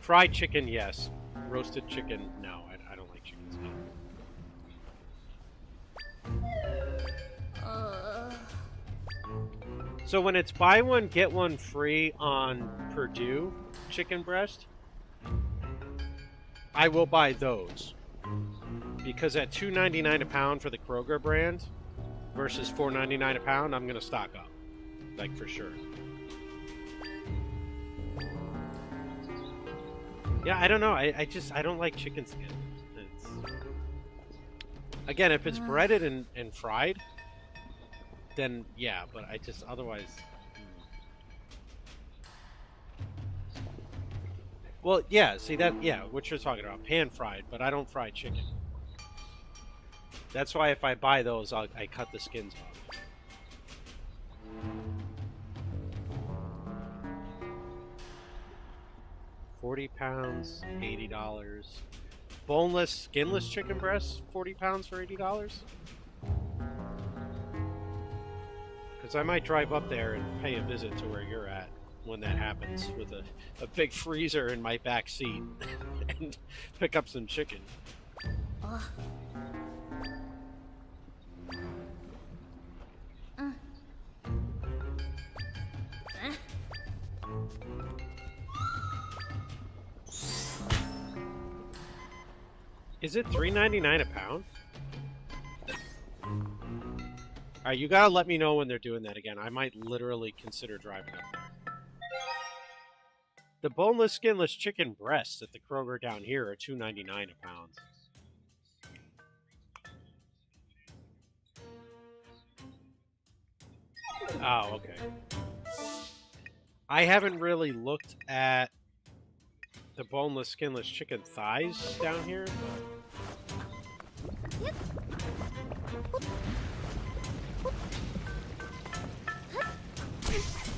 Fried chicken, yes. Roasted chicken, no. I don't like chicken skin. So when it's buy one get one free on Purdue chicken breast, I will buy those. Because at $2.99 a pound for the Kroger brand versus $4.99 a pound, I'm gonna stock up. Like, for sure. Yeah, I don't know. I don't like chicken skin. Again, if it's breaded and fried, then yeah, but otherwise. Well, yeah, see that, yeah, what you're talking about, pan fried, but I don't fry chicken. That's why if I buy those, I cut the skins off. $40, $80. Boneless, skinless chicken breasts, 40 pounds for $80? Because I might drive up there and pay a visit to where you're at when that happens with a big freezer in my back seat and pick up some chicken. Is it $3.99 a pound? Alright, you gotta let me know when they're doing that again. I might literally consider driving up there. The boneless, skinless chicken breasts at the Kroger down here are $2.99 a pound. Oh, okay. I haven't really looked at the boneless, skinless chicken thighs down here.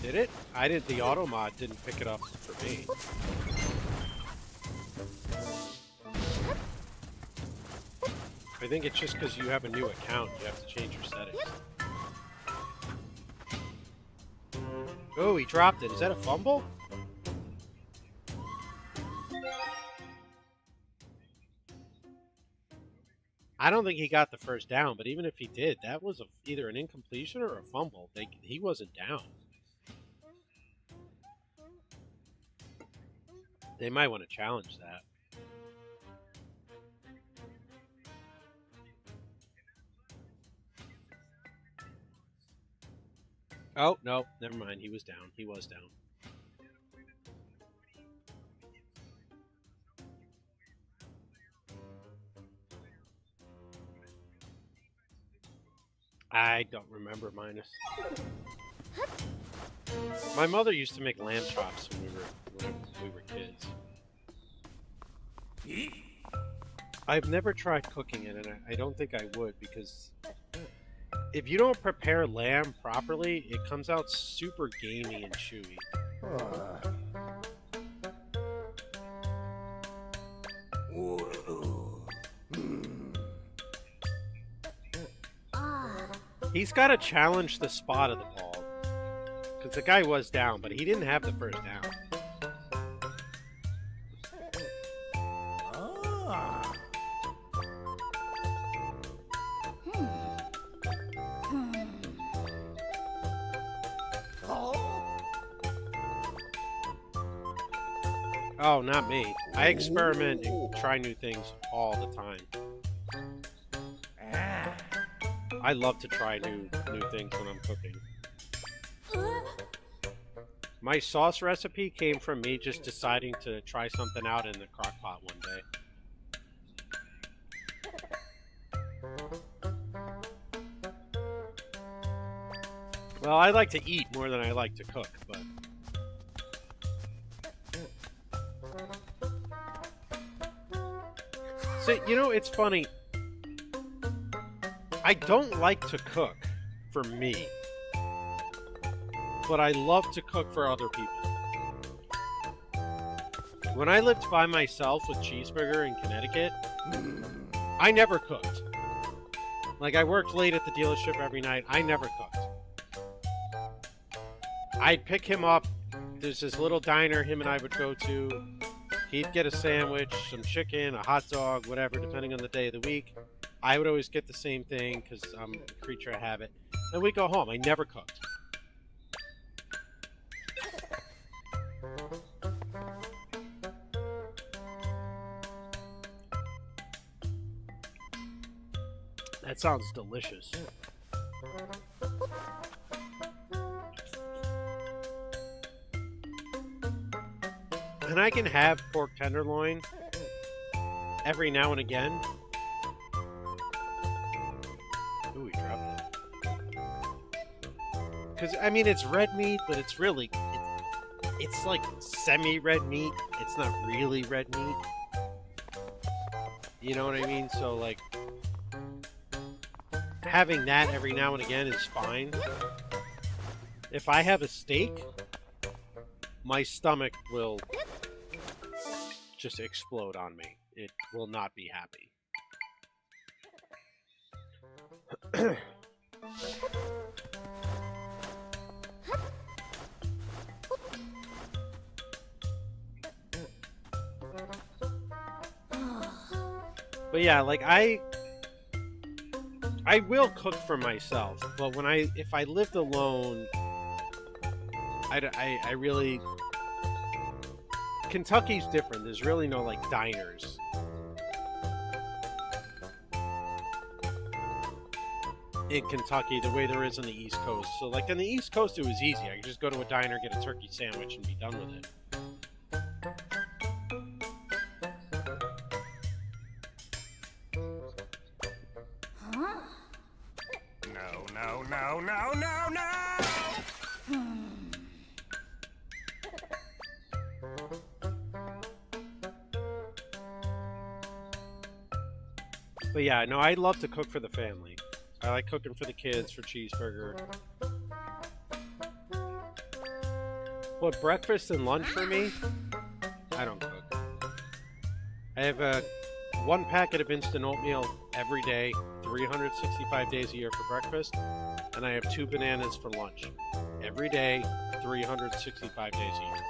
Did it? I didn't. The auto mod didn't pick it up for me. I think it's just because you have a new account. You have to change your settings. Oh, he dropped it. Is that a fumble? I don't think he got the first down, but even if he did, that was either an incompletion or a fumble. He wasn't down. They might want to challenge that. Oh, no, never mind. He was down. He was down. I don't remember minus. My mother used to make lamb chops when we were kids. I've never tried cooking it, and I don't think I would, because if you don't prepare lamb properly, it comes out super gamey and chewy. He's got to challenge the spot of the ball, because the guy was down, but he didn't have the first down. Oh, not me. I experiment and try new things all the time. I love to try new things when I'm cooking. My sauce recipe came from me just deciding to try something out in the crock pot one day. Well, I like to eat more than I like to cook, but... So, you know, it's funny. I don't like to cook for me, but I love to cook for other people. When I lived by myself with Cheeseburger in Connecticut, I never cooked. Like, I worked late at the dealership every night. I never cooked. I'd pick him up. There's this little diner him and I would go to. He'd get a sandwich, some chicken, a hot dog, whatever, depending on the day of the week. I would always get the same thing because I'm a creature of habit. Then we go home. I never cooked. That sounds delicious. And I can have pork tenderloin every now and again. Ooh, he dropped it. Because, I mean, it's red meat, but it's really... It's like semi-red meat. It's not really red meat. You know what I mean? So, like... having that every now and again is fine. If I have a steak, my stomach will just explode on me. It will not be happy. But yeah, like I will cook for myself, but if I lived alone, I really... Kentucky's different. There's really no, like, diners. In Kentucky, the way there is on the East Coast. So, like, on the East Coast, it was easy. I could just go to a diner, get a turkey sandwich, and be done with it. No. But yeah, no, I love to cook for the family. I like cooking for the kids, for Cheeseburger. But breakfast and lunch for me, I don't cook. I have one packet of instant oatmeal every day, 365 days a year for breakfast, and I have 2 bananas for lunch. Every day, 365 days a year.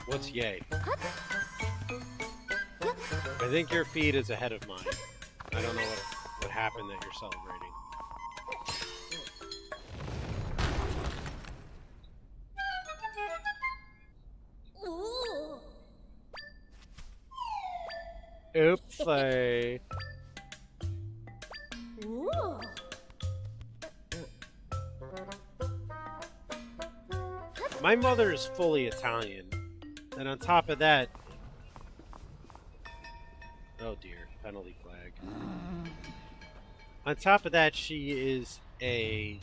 What's yay? I think your feed is ahead of mine. I don't know what happened that you're celebrating. Ooh. Oopsie. Ooh. My mother is fully Italian. And on top of that... Oh dear, penalty flag. On top of that, she is a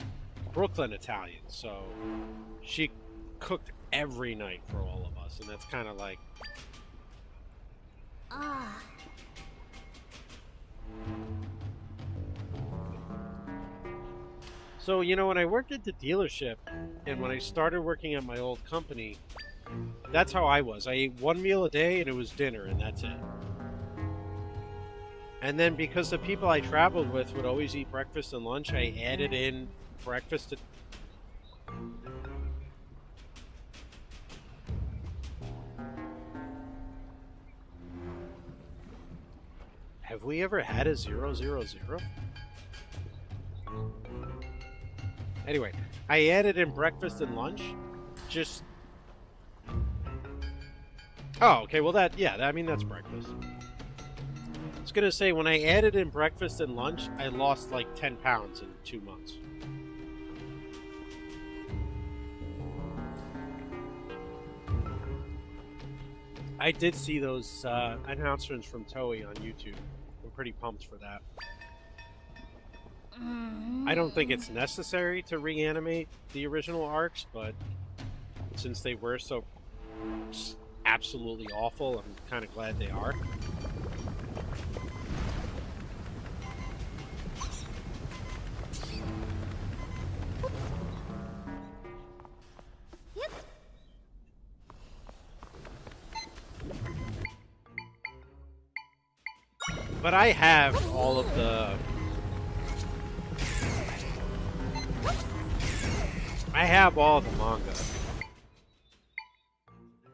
Brooklyn Italian, so she cooked every night for all of us, and that's kind of like, Ah. so, you know, when I worked at the dealership and when I started working at my old company, that's how I was. I ate one meal a day and it was dinner, and that's it. And then because the people I traveled with would always eat breakfast and lunch, I added in breakfast. Have we ever had a 000? Anyway, I added in breakfast and lunch. Just. Oh, okay. Well, I mean, that's breakfast. I was gonna say, when I added in breakfast and lunch, I lost like 10 pounds in 2 months. I did see those announcements from Toei on YouTube. I'm pretty pumped for that. I don't think it's necessary to reanimate the original arcs, but since they were so absolutely awful, I'm kind of glad they are. But I have all of the... I have all the manga.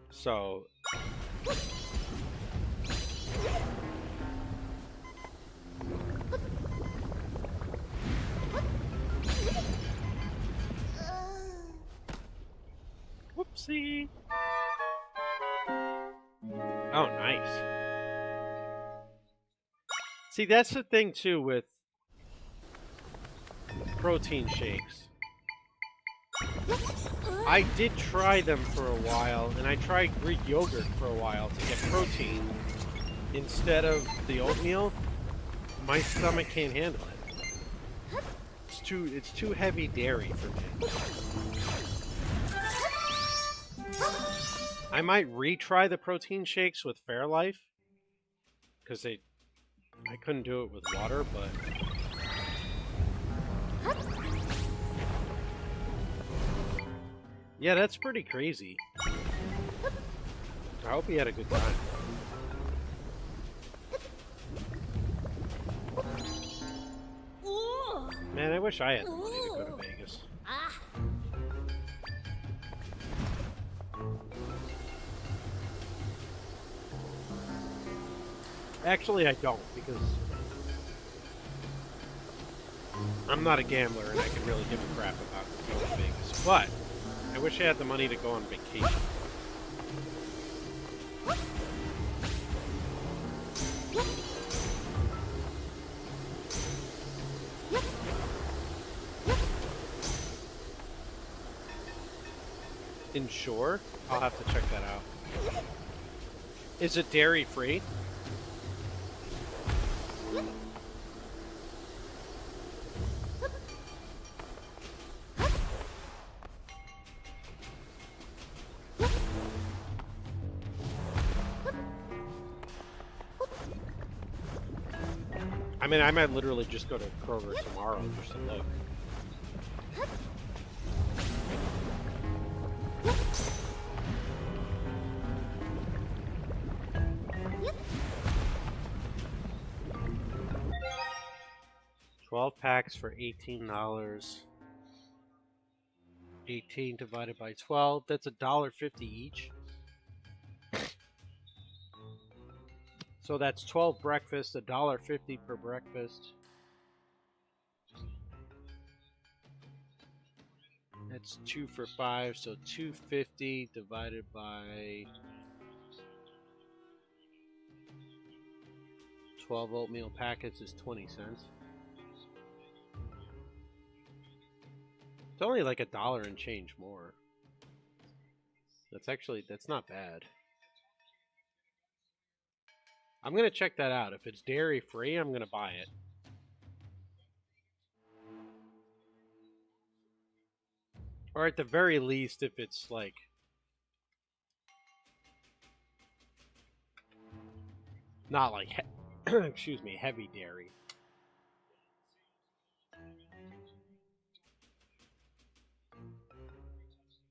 So... Whoopsie! Oh, nice. See, that's the thing, too, with protein shakes. I did try them for a while, and I tried Greek yogurt for a while to get protein instead of the oatmeal. My stomach can't handle it. It's too heavy dairy for me. I might retry the protein shakes with Fairlife, because I couldn't do it with water, but... Yeah, that's pretty crazy. I hope he had a good time. Man, I wish I had the money to go to Vegas. Actually, I don't, because I'm not a gambler and I can really give a crap about going to Vegas. But I wish I had the money to go on vacation. Inshore? I'll have to check that out. Is it dairy free? I mean, I might literally just go to Kroger tomorrow just to look. $12 packs for $18. 18 divided by 12, that's $1.50 each. So that's 12 breakfasts, $1.50 per breakfast. That's 2 for 5, so $2.50 divided by 12 oatmeal packets is 20 cents. It's only like $1 and change more. That's not bad. I'm gonna check that out. If it's dairy free, I'm gonna buy it. Or at the very least, if it's like... not like, excuse me, heavy dairy.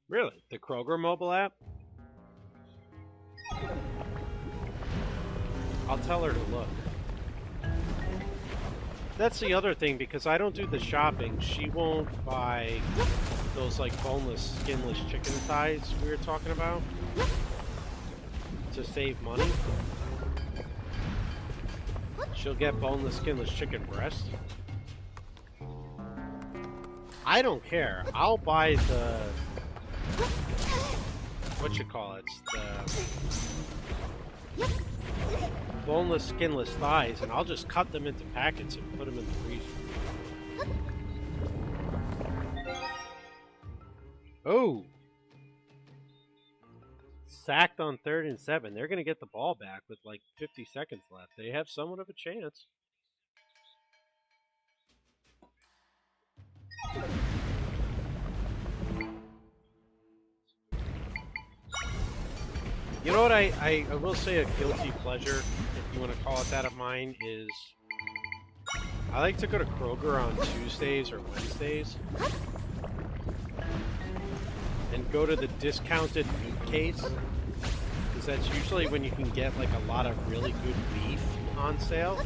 Really? The Kroger mobile app? I'll tell her to look. That's the other thing, because I don't do the shopping. She won't buy those like boneless, skinless chicken thighs we were talking about to save money. She'll get boneless, skinless chicken breast. I don't care. I'll buy the... what you call it? The boneless, skinless thighs, and I'll just cut them into packets and put them in the freezer. Oh! Sacked on 3rd and 7. They're going to get the ball back with like 50 seconds left. They have somewhat of a chance. You know what I will say, a guilty pleasure, if you want to call it that, of mine is I like to go to Kroger on Tuesdays or Wednesdays and go to the discounted meat case, because that's usually when you can get like a lot of really good beef on sale.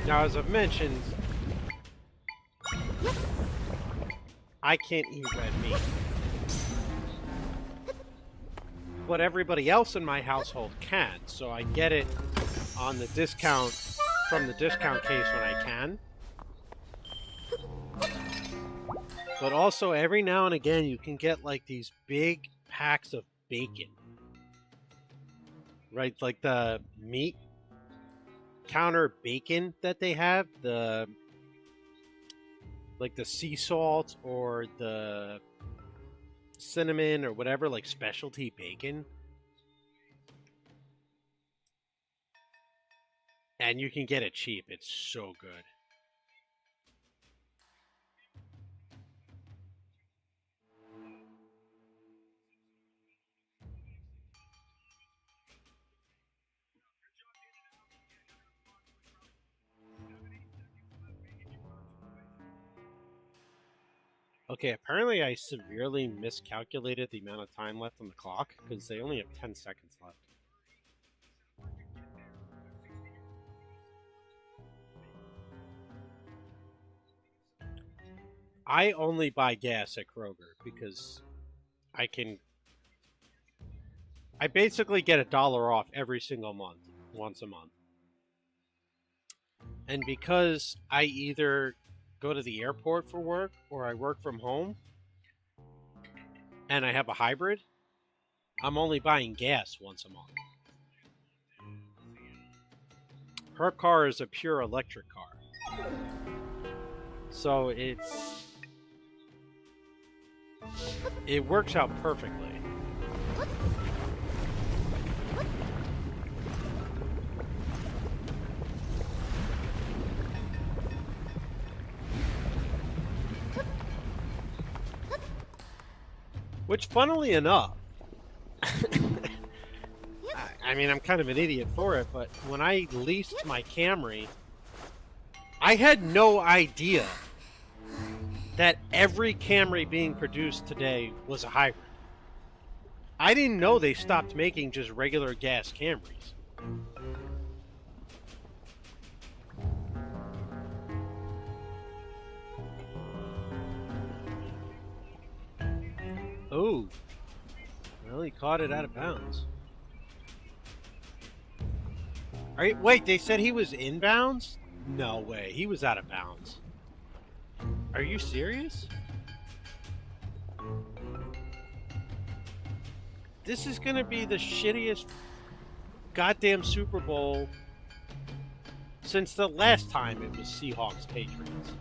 Now, as I've mentioned, I can't eat red meat. But everybody else in my household can, so I get it on the discount, from the discount case when I can. But also, every now and again, you can get like these big packs of bacon. Right, like the meat counter bacon that they have, the like the sea salt or the cinnamon or whatever, like specialty bacon. And you can get it cheap. It's so good. Okay, apparently I severely miscalculated the amount of time left on the clock, because they only have 10 seconds left. I only buy gas at Kroger because I basically get $1 off every single month, once a month. And because I either go to the airport for work or I work from home and I have a hybrid, I'm only buying gas once a month. Her car is a pure electric car. So it works out perfectly. Which, funnily enough, I mean, I'm kind of an idiot for it, but when I leased my Camry, I had no idea that every Camry being produced today was a hybrid. I didn't know they stopped making just regular gas Camrys. Oh, well, he caught it out of bounds. Wait, they said he was inbounds? No way, he was out of bounds. Are you serious? This is gonna be the shittiest goddamn Super Bowl since the last time it was Seahawks Patriots.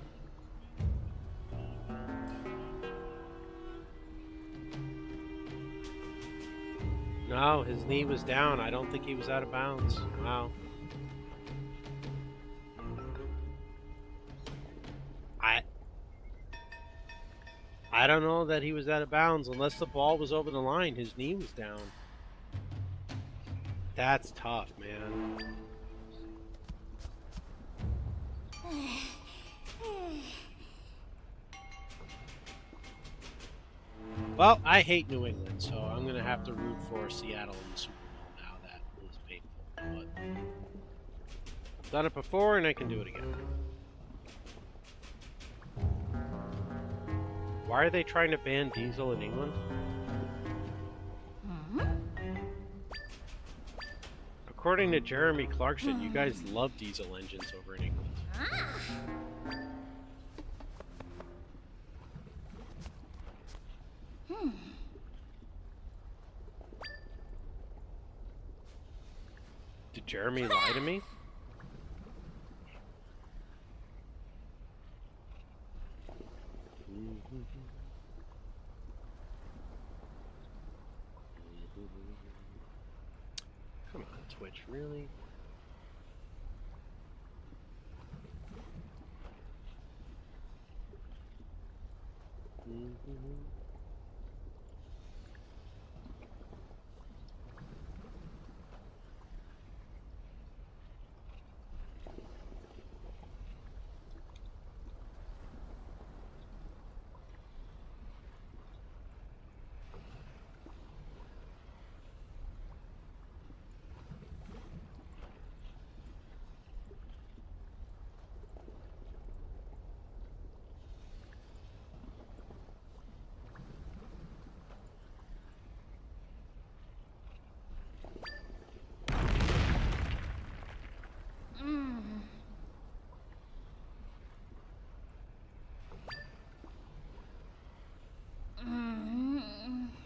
No, his knee was down. I don't think he was out of bounds. Wow. I don't know that he was out of bounds unless the ball was over the line. His knee was down. That's tough, man. Well, I hate New England, so I'm going to have to root for Seattle in the Super Bowl now. That was painful. But I've done it before, and I can do it again. Why are they trying to ban diesel in England? According to Jeremy Clarkson, you guys love diesel engines over in England. Did Jeremy lie to me? Come on, Twitch, really?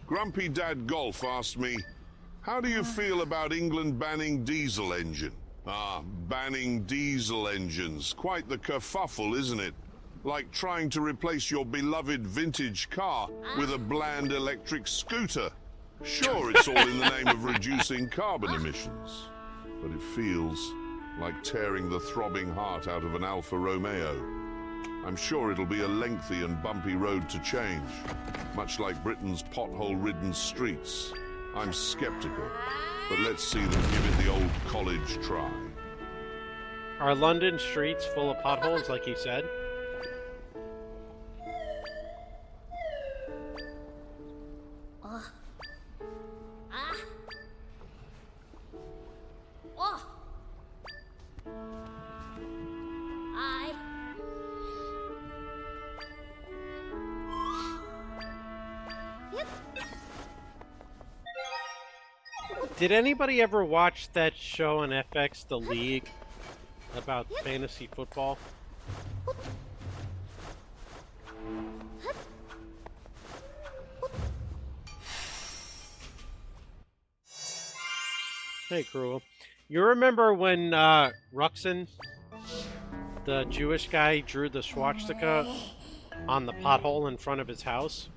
Grumpy Dad Golf asked me, how do you feel about England banning diesel engine? Ah, banning diesel engines. Quite the kerfuffle, isn't it? Like trying to replace your beloved vintage car with a bland electric scooter. Sure, it's all in the name of reducing carbon emissions, but it feels like tearing the throbbing heart out of an Alfa Romeo. I'm sure it'll be a lengthy and bumpy road to change, much like Britain's pothole-ridden streets. I'm skeptical, but let's see them give it the old college try. Are London streets full of potholes, like he said? Did anybody ever watch that show on FX, The League, about fantasy football? Hey, Cruel. You remember when Ruxin, the Jewish guy, drew the swastika on the pothole in front of his house?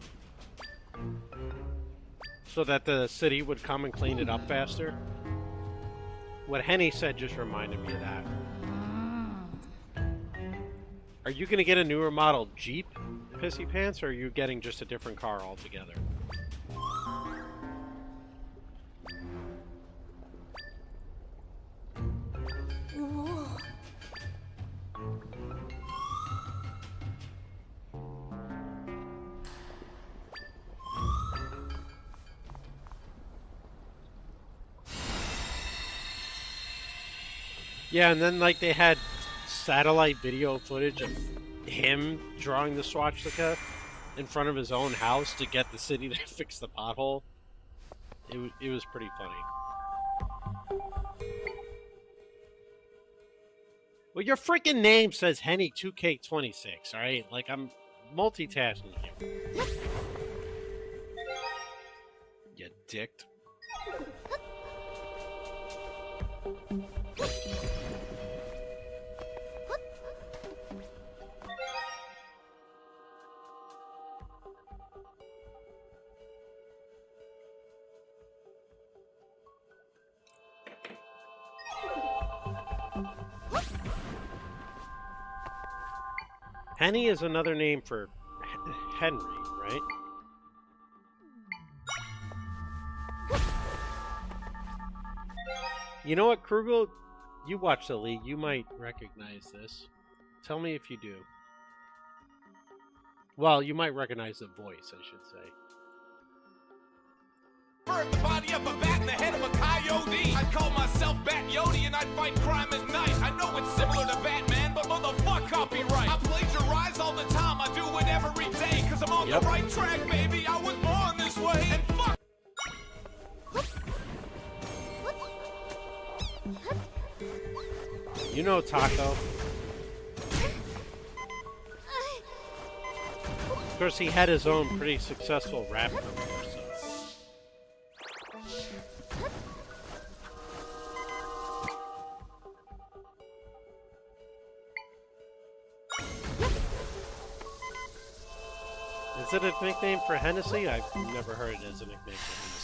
So that the city would come and clean it up faster? What Henny said just reminded me of that. Are you going to get a newer model Jeep, Pissy Pants, or are you getting just a different car altogether? Yeah, and then like they had satellite video footage of him drawing the swastika in front of his own house to get the city to fix the pothole. It was pretty funny. Well, your freaking name says Henny 2K26, alright? Like, I'm multitasking here. You dick. Henny is another name for Henry, right? You know what, Krugel? You watch the league. You might recognize this. Tell me if you do. Well, you might recognize the voice, I should say. The body of a bat and the head of a coyote. I'd call myself Bat Yodi and I'd fight crime at night. I know it's similar to Batman, but motherfuck copyright. I plagiarize all the time, I do it every day. Cause I'm on the right track, baby. I was born this way. And fuck. You know Taco. Of course, he had his own pretty successful rap career, so. Is it a nickname for Hennessy? I've never heard it as a nickname for Hennessy.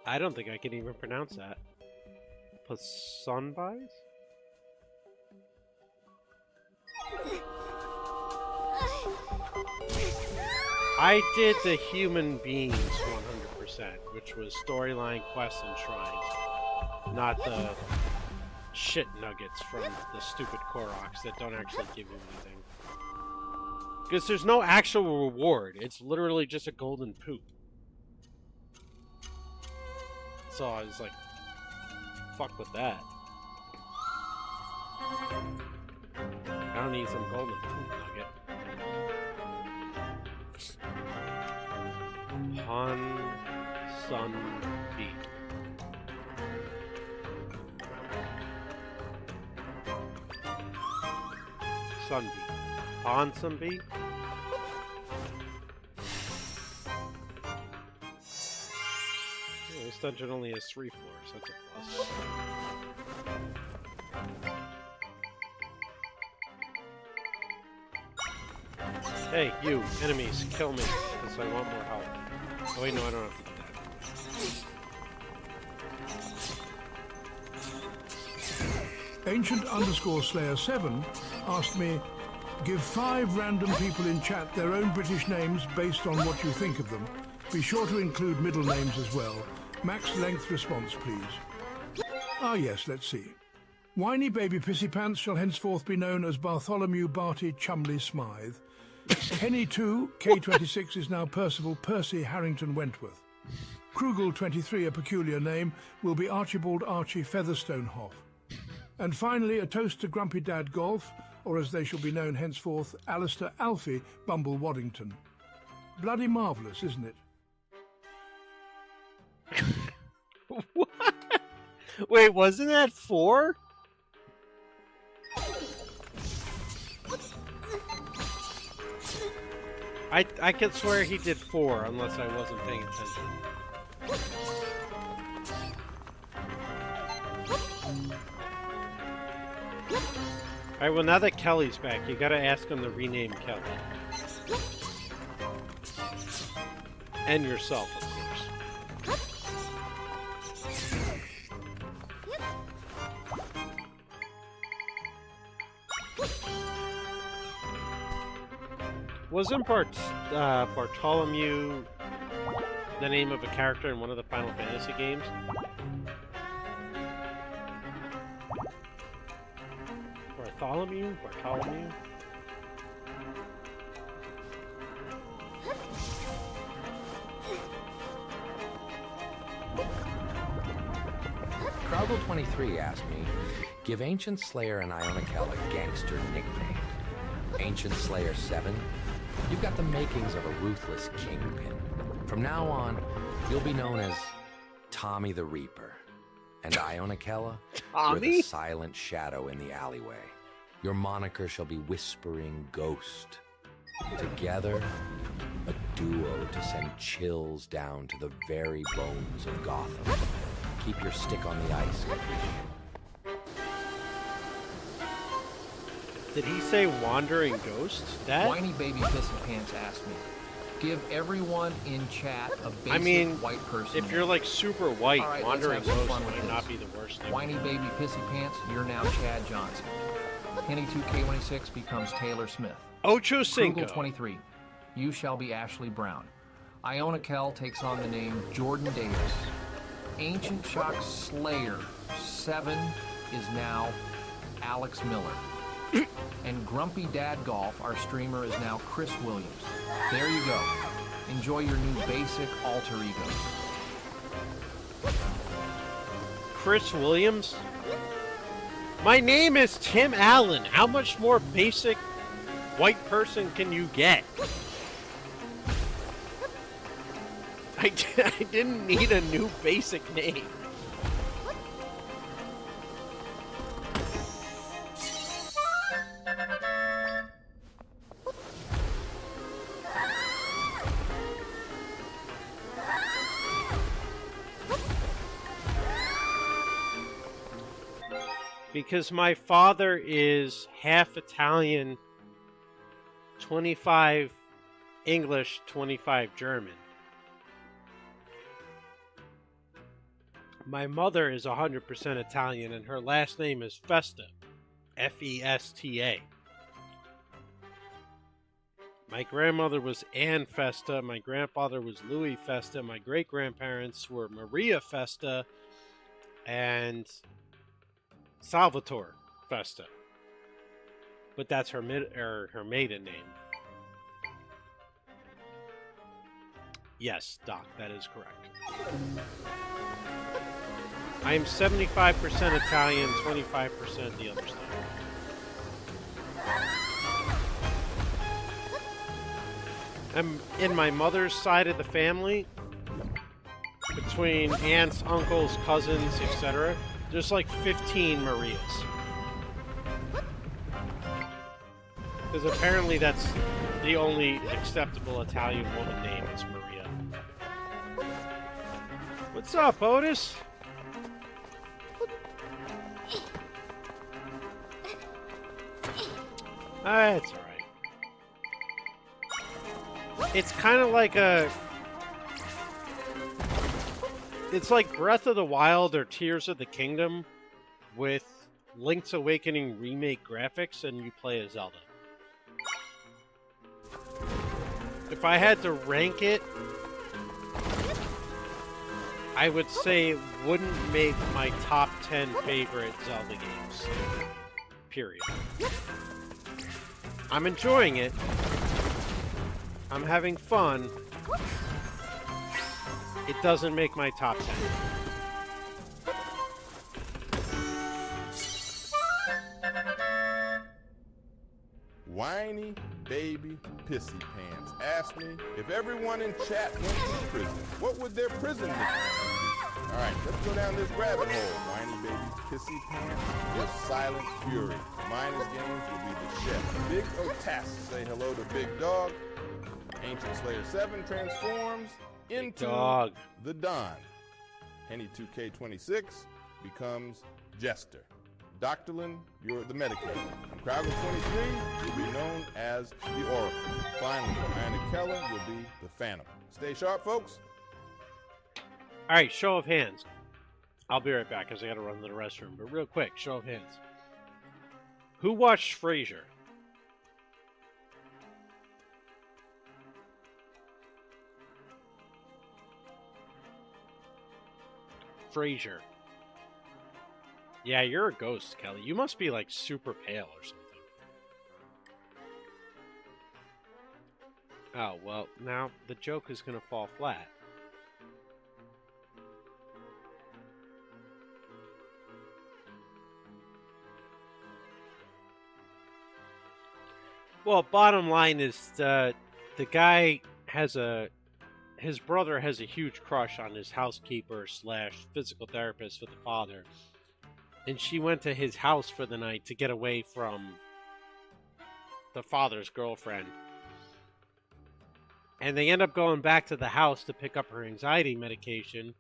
I don't think I can even pronounce that. Pasonbais? I did the human beings 100%, which was storyline, quests, and shrines. Not the shit nuggets from the stupid Koroks that don't actually give you anything. Because there's no actual reward. It's literally just a golden poop. So I was like, fuck with that. I don't need some golden poop nugget. Pon Sun Beat. Sunbeat. Pon Sun Beat? This dungeon only has 3 floors, that's a plus. Hey, you, enemies, kill me, because I want more help. Oh wait, no, I don't have to do that. Ancient_Slayer7 asked me, give 5 random people in chat their own British names based on what you think of them. Be sure to include middle names as well. Max length response, please. Ah yes, let's see. Whiny Baby Pissy Pants shall henceforth be known as Bartholomew Barty Chumley Smythe. Henny 2, K26 is now Percival Percy Harrington Wentworth. Krugel 23, a peculiar name, will be Archibald Archie Featherstone Hoff. And finally, a toast to Grumpy Dad Golf, or as they shall be known henceforth, Alistair Alfie Bumble Waddington. Bloody marvellous, isn't it? Wait, wasn't that 4? I could swear he did 4 unless I wasn't paying attention. Alright, well now that Kelly's back, you gotta ask him to rename Kelly. And yourself, of course. Wasn't Bartholomew the name of a character in one of the Final Fantasy games? Bartholomew? Crowdle23 asked me, give Ancient Slayer and Iona Kell a gangster nickname. Ancient Slayer 7? You've got the makings of a ruthless kingpin. From now on, you'll be known as Tommy the Reaper. And Iona Kella, you're the silent shadow in the alleyway. Your moniker shall be Whispering Ghost. Together, a duo to send chills down to the very bones of Gotham. Keep your stick on the ice. Did he say Wandering Ghost? That? Whiny Baby Pissy Pants asked me, give everyone in chat a basic white person if you're like super white, right, Wandering Ghost might not be the worst thing. Whiny Baby Pissy Pants, you're now Chad Johnson. Kenny2K26 becomes Taylor Smith. Ocho Cinco. 23, you shall be Ashley Brown. Iona Kell takes on the name Jordan Davis. Ancient Shock Slayer 7 is now Alex Miller. And Grumpy Dad Golf, our streamer, is now Chris Williams. There you go. Enjoy your new basic alter ego. Chris Williams? My name is Tim Allen. How much more basic white person can you get? I didn't need a new basic name. Because my father is half Italian, 25 English, 25 German. My mother is 100% Italian, and her last name is Festa. F-E-S-T-A. My grandmother was Anne Festa. My grandfather was Louis Festa. My great-grandparents were Maria Festa and Salvatore Festa. But that's her maiden name. Yes, Doc, that is correct. I am 75% Italian, 25% the other stuff. I'm in my mother's side of the family, between aunts, uncles, cousins, etc. There's like 15 Marias. Because apparently that's the only acceptable Italian woman name is Maria. What's up, Otis? That's alright. It's kind of like it's like Breath of the Wild or Tears of the Kingdom with Link's Awakening remake graphics and you play as Zelda. If I had to rank it, I would say it wouldn't make my top 10 favorite Zelda games. Period. I'm enjoying it. I'm having fun. It doesn't make my top 10. Whiny Baby Pissy Pants asked me if everyone in chat went to prison, what would their prison nickname be? All right, let's go down this rabbit hole. Whiny Baby Pissy Pants is Silent Fury. Minus Games will be the chef. Big Otas say hello to Big Dog. Ancient Slayer 7 transforms into Dog. the Don. Henny 2K26 becomes Jester. Doctorlin, you're the Medicaid. And Crowder 23 will be known as the Oracle. Finally, Diana Keller will be the Phantom. Stay sharp, folks. All right, show of hands. I'll be right back because I got to run to the restroom. But real quick, show of hands. Who watched Frasier? Frasier. Yeah, you're a ghost, Kelly. You must be like super pale or something. Oh, well, now the joke is going to fall flat. Well, bottom line is the guy has his brother has a huge crush on his housekeeper / physical therapist for the father. And she went to his house for the night to get away from the father's girlfriend. And they end up going back to the house to pick up her anxiety medication.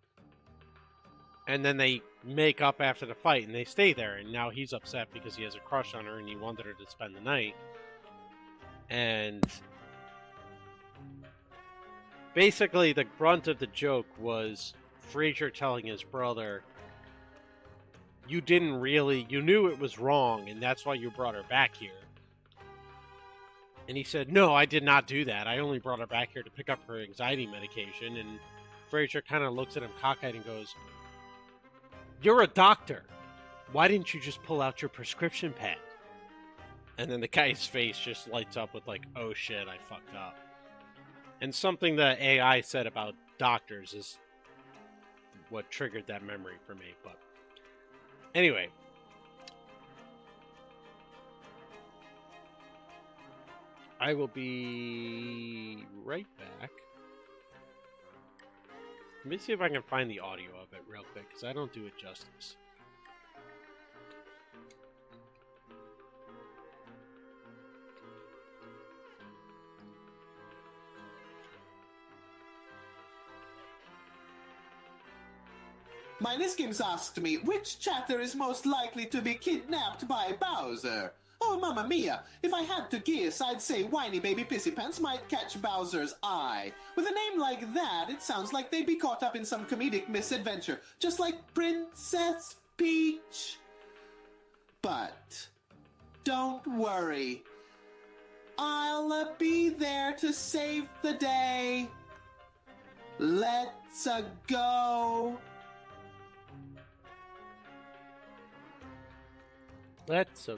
And then they make up after the fight and they stay there. And now he's upset because he has a crush on her and he wanted her to spend the night. And basically the brunt of the joke was Frasier telling his brother, you knew it was wrong, and that's why you brought her back here. And he said, no, I did not do that. I only brought her back here to pick up her anxiety medication. And Frasier kind of looks at him cockeyed and goes, you're a doctor. Why didn't you just pull out your prescription pad? And then the guy's face just lights up with like, oh shit, I fucked up. And something the AI said about doctors is what triggered that memory for me. But anyway. I will be right back. Let me see if I can find the audio of it real quick, because I don't do it justice. Minus Games asked me, which chatter is most likely to be kidnapped by Bowser? Oh, mamma mia, if I had to guess, I'd say Whiny Baby Pissy Pants might catch Bowser's eye. With a name like that, it sounds like they'd be caught up in some comedic misadventure, just like Princess Peach. But don't worry. I'll be there to save the day. Let's go. Let's go.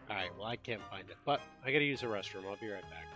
Alright, well, I can't find it, but I gotta use the restroom. I'll be right back.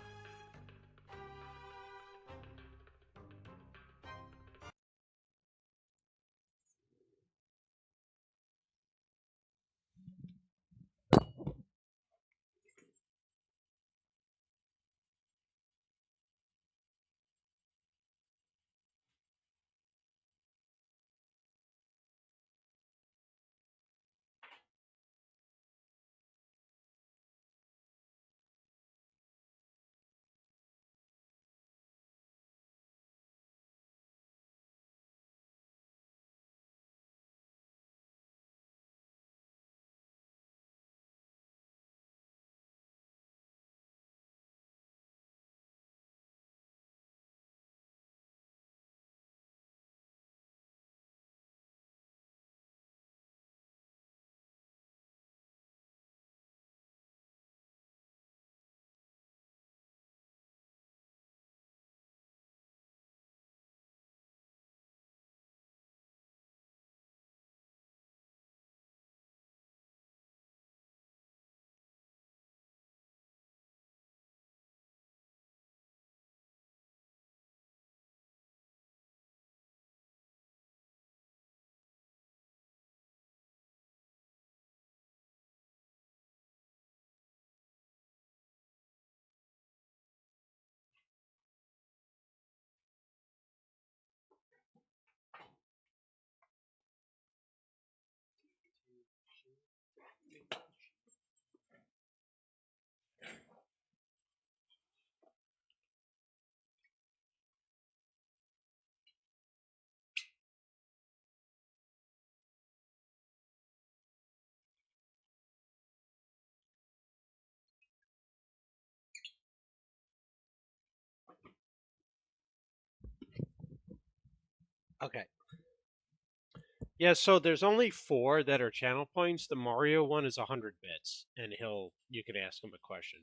Okay. Yeah, so there's only 4 that are channel points. The Mario one is 100 bits, and you can ask him a question.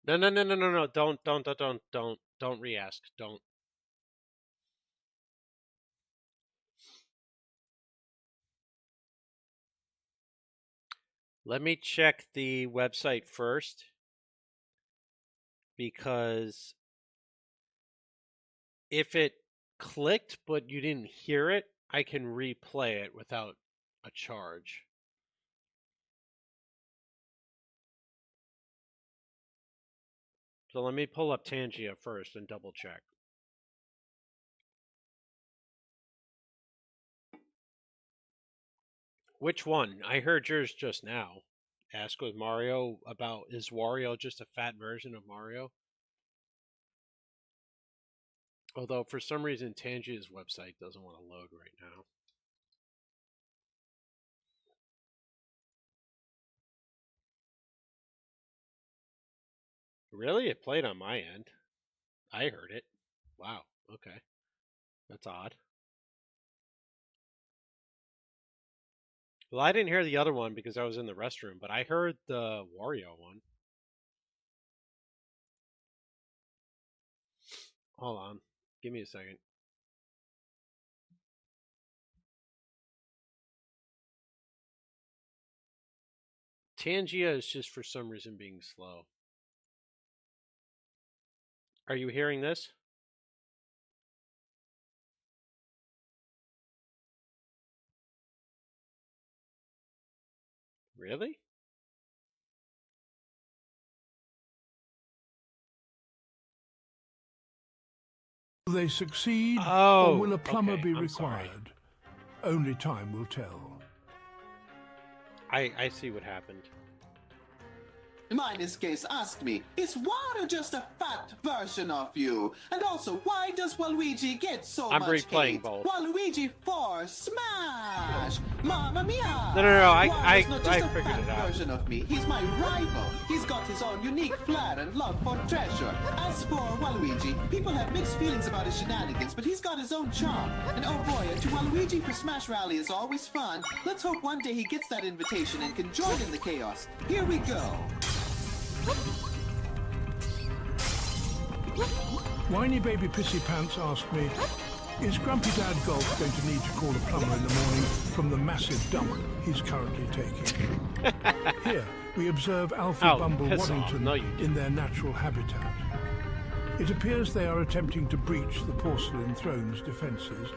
No, no, no, no, no, no. Don't re-ask. Don't. Let me check the website first, because if it clicked but you didn't hear it, I can replay it without a charge. So let me pull up Tangia first and double check. Which one? I heard yours just now. Ask with Mario about, is Wario just a fat version of Mario? Although for some reason Tangia's website doesn't want to load right now. Really? It played on my end. I heard it. Wow. Okay. That's odd. Well, I didn't hear the other one because I was in the restroom, but I heard the Wario one. Hold on. Give me a second. Tangia is just for some reason being slow. Are you hearing this? Really? Will they succeed, Oh, or will a plumber okay, be I'm sorry. required? Only time will tell. I see what happened. Minus Case asked me, is water just a fat version of you? And also, why does Waluigi get so I'm much replaying hate? both. Waluigi for Smash! Mamma mia! No, Wario's not just a figured fat it out. version of me. He's my rival. He's got his own unique flair and love for treasure. As for Waluigi, people have mixed feelings about his shenanigans, but he's got his own charm. And oh boy, to Waluigi for Smash Rally is always fun. Let's hope one day he gets that invitation and can join in the chaos. Here we go. Whiny Baby Pissy Pants asked me, is Grumpy Dad Golf going to need to call a plumber in the morning from the massive dump he's currently taking? Here, we observe Alfie Bumble piss off. Waddington No, you in their natural habitat. It appears they are attempting to breach the porcelain throne's defences.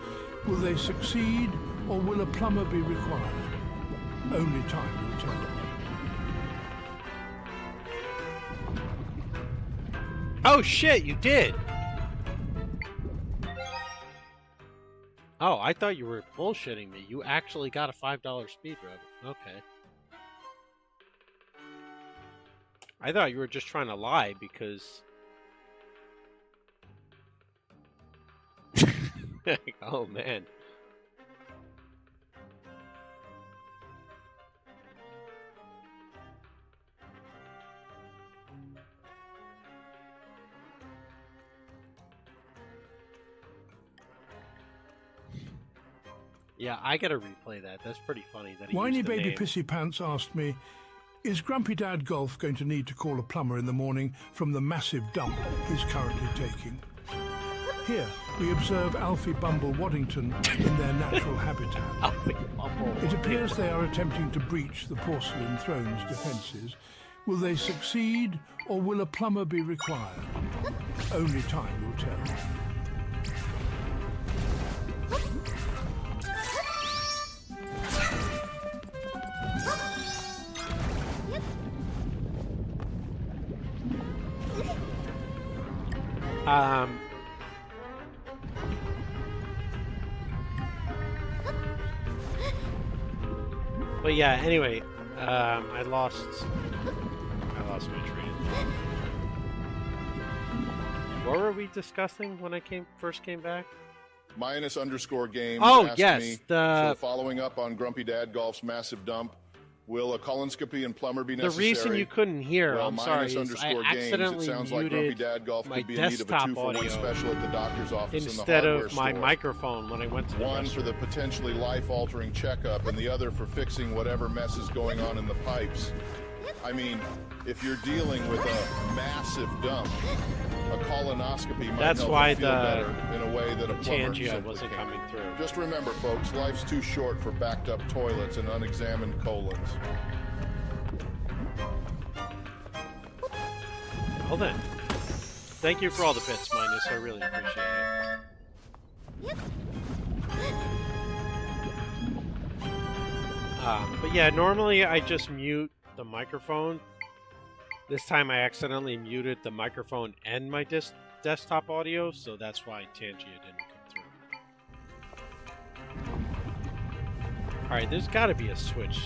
Will they succeed, or will a plumber be required? Only time will tell. Oh shit, you did! Oh, I thought you were bullshitting me. You actually got a $5 speed rub. Okay. I thought you were just trying to lie because... Oh, man. Yeah, I gotta replay that. That's pretty funny. That he Whiny used the Baby name. Pissy Pants asked me, is Grumpy Dad Golf going to need to call a plumber in the morning from the massive dump he's currently taking? Here, we observe Alfie Bumble Waddington in their natural habitat. Alfie Bumble. It appears they are attempting to breach the porcelain throne's defences. Will they succeed, or will a plumber be required? Only time will tell. But yeah, anyway, I lost my train of thought. What were we discussing when I first came back? Minus_games Oh, asked yes, me, the- so following up on Grumpy Dad Golf's massive dump, will a colonoscopy and plumber be The necessary? reason you couldn't hear, well, I'm sorry, is I Minus_games, it accidentally sounds like Grumpy muted Dad Golf my could be in need of a desktop 2-for-1 audio special at the doctor's office instead in the hardware of my store. microphone when I went to the One for restroom. the potentially life-altering checkup, and the other for fixing whatever mess is going on in the pipes. I mean, if you're dealing with a massive dump, a colonoscopy might That's help why you feel the better in a way that a plumber Tangia simply wasn't can't. coming through. Just remember, folks, life's too short for backed-up toilets and unexamined colons. Well then, thank you for all the bits, Minus. I really appreciate it. But yeah, normally I just mute the microphone. This time I accidentally muted the microphone and my desktop audio, so that's why Tangia didn't come through. Alright, there's gotta be a switch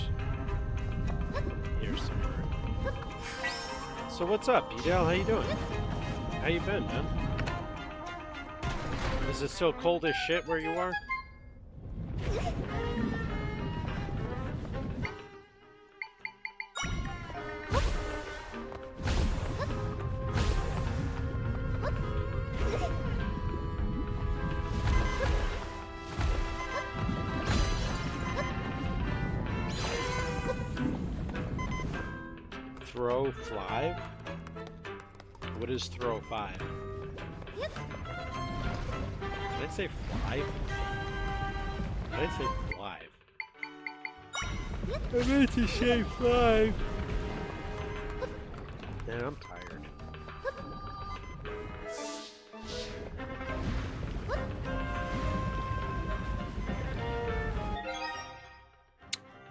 here somewhere. So what's up, Edel? How you doing? How you been, man? Is it still cold as shit where you are? Throw 5? What is throw 5? Did I say 5? Did I say 5? I meant to say 5. Man, I'm tired.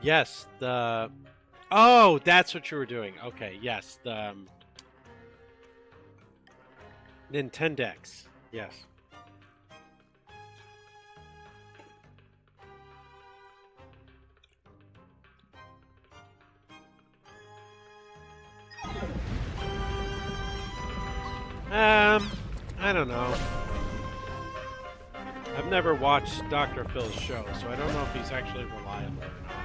Yes, the... Oh, that's what you were doing. Okay, yes, the Nintendex. Yes. I don't know. I've never watched Dr. Phil's show, so I don't know if he's actually reliable or not.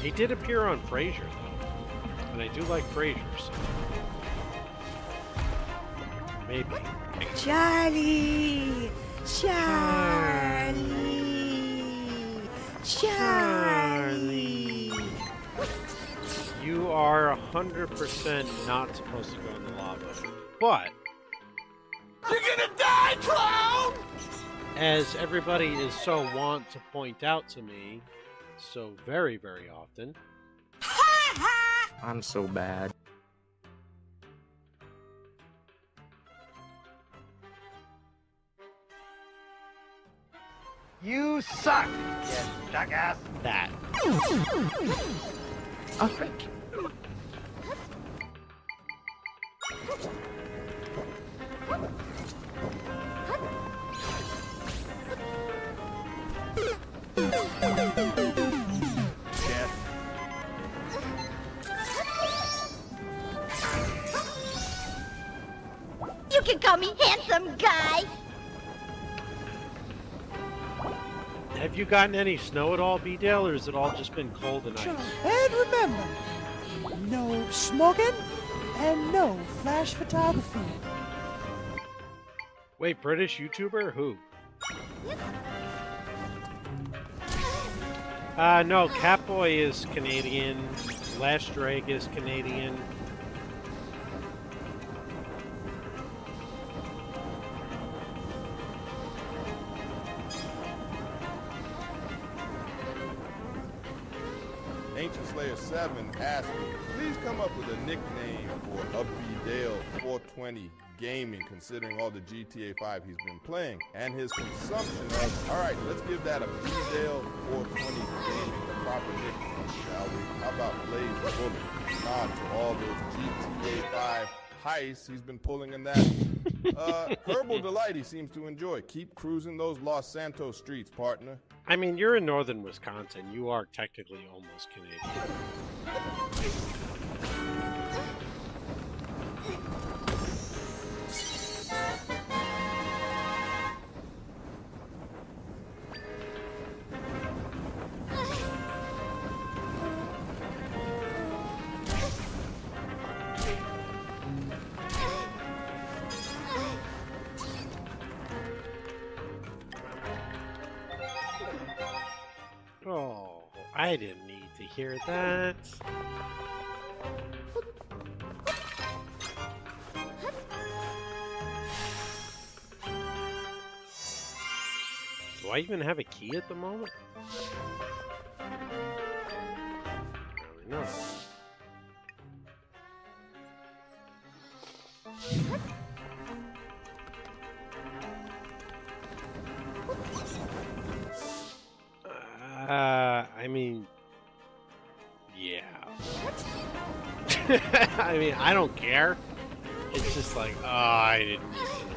He did appear on Frasier, though. And I do like Frasier, so... Maybe. Charlie! Charlie! Charlie! You are 100% not supposed to go in the lava. But... You're gonna die, clown! As everybody is so wont to point out to me, so very, very often... I'm so bad. You suck, you jackass. That. Oh, frick. You can call me handsome guy. Have you gotten any snow at all, B-Dale, or has it all just been cold and ice? And remember, no smoking and no flash photography. Wait, British YouTuber? Who? No, Catboy is Canadian. Last Drake is Canadian. Ancient Slayer 7 asked me, please come up with a nickname for Dale 420 gaming, considering all the GTA 5 he's been playing, and his consumption of, alright, let's give that a Dale 420 gaming the proper nickname, shall we? How about Blaze Bullet? Nod to all those GTA 5 heists he's been pulling in that Herbal Delight he seems to enjoy. Keep cruising those Los Santos streets, partner. I mean, you're in northern Wisconsin. You are technically almost Canadian. Oh, I didn't need to hear that. Do I even have a key at the moment? No. I mean, yeah. I mean, I don't care. It's just like, oh, I didn't need to know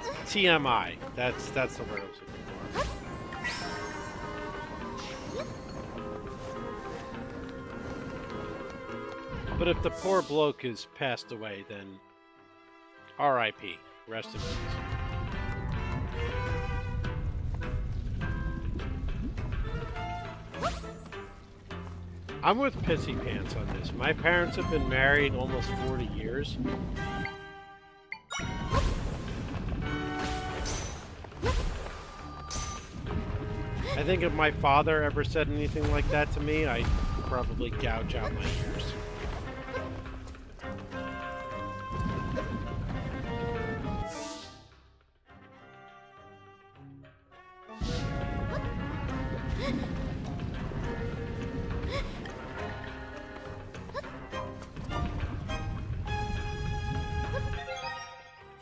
that. TMI. That's the word I was looking for. But if the poor bloke has passed away, then R.I.P. Rest in peace. I'm with Pissy Pants on this. My parents have been married almost 40 years. I think if my father ever said anything like that to me, I'd probably gouge out my ears.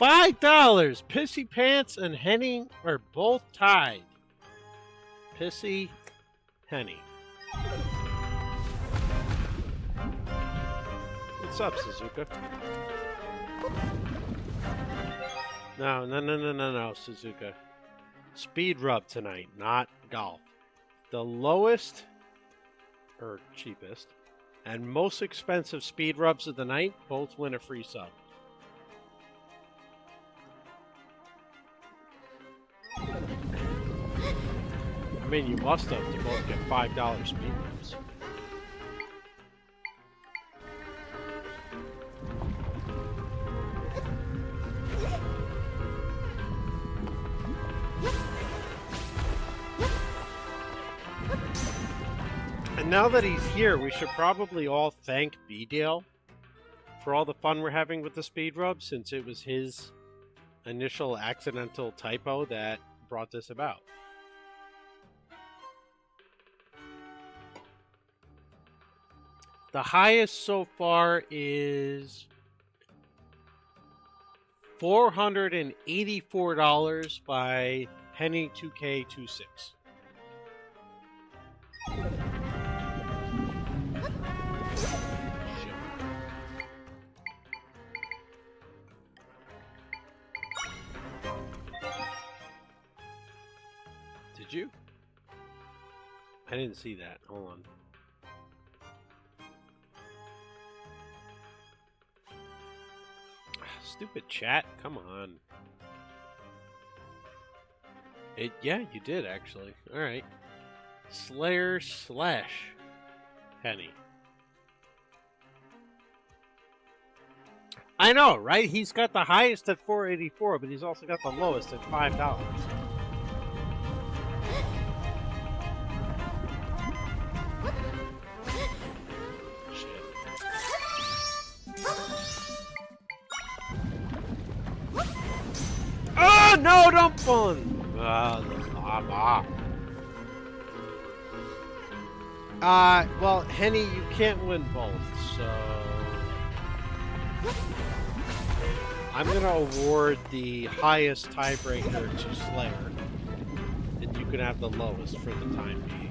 $5. Pissy Pants and Henny are both tied. Pissy, Henny. What's up, Suzuka? No, Suzuka. Speed rub tonight, not golf. The lowest, or cheapest, and most expensive speed rubs of the night both win a free sub. I mean, you must have to both get $5 speed rubs. And now that he's here, we should probably all thank B-Dale for all the fun we're having with the speed rub, since it was his initial accidental typo that brought this about. The highest so far is $484 by Henny2K26. Did you? I didn't see that. Hold on. Stupid chat. Come on. Yeah, you did actually. All right. Slayer / Henny. I know, right? He's got the highest at $484, but he's also got the lowest at $5. Oh, no, don't fun. Well, Henny, you can't win both, so I'm gonna award the highest tiebreaker to Slayer, and you can have the lowest for the time being.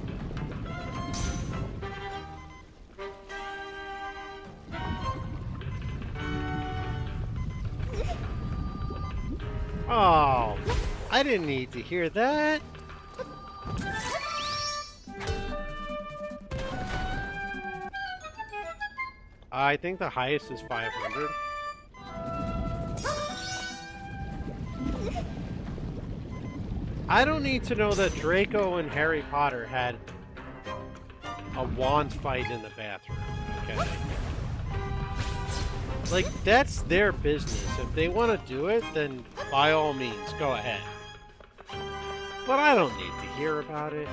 Oh, I didn't need to hear that. I think the highest is 500. I don't need to know that Draco and Harry Potter had a wand fight in the bathroom, okay? Like, that's their business. If they want to do it, then by all means, go ahead. But I don't need to hear about it.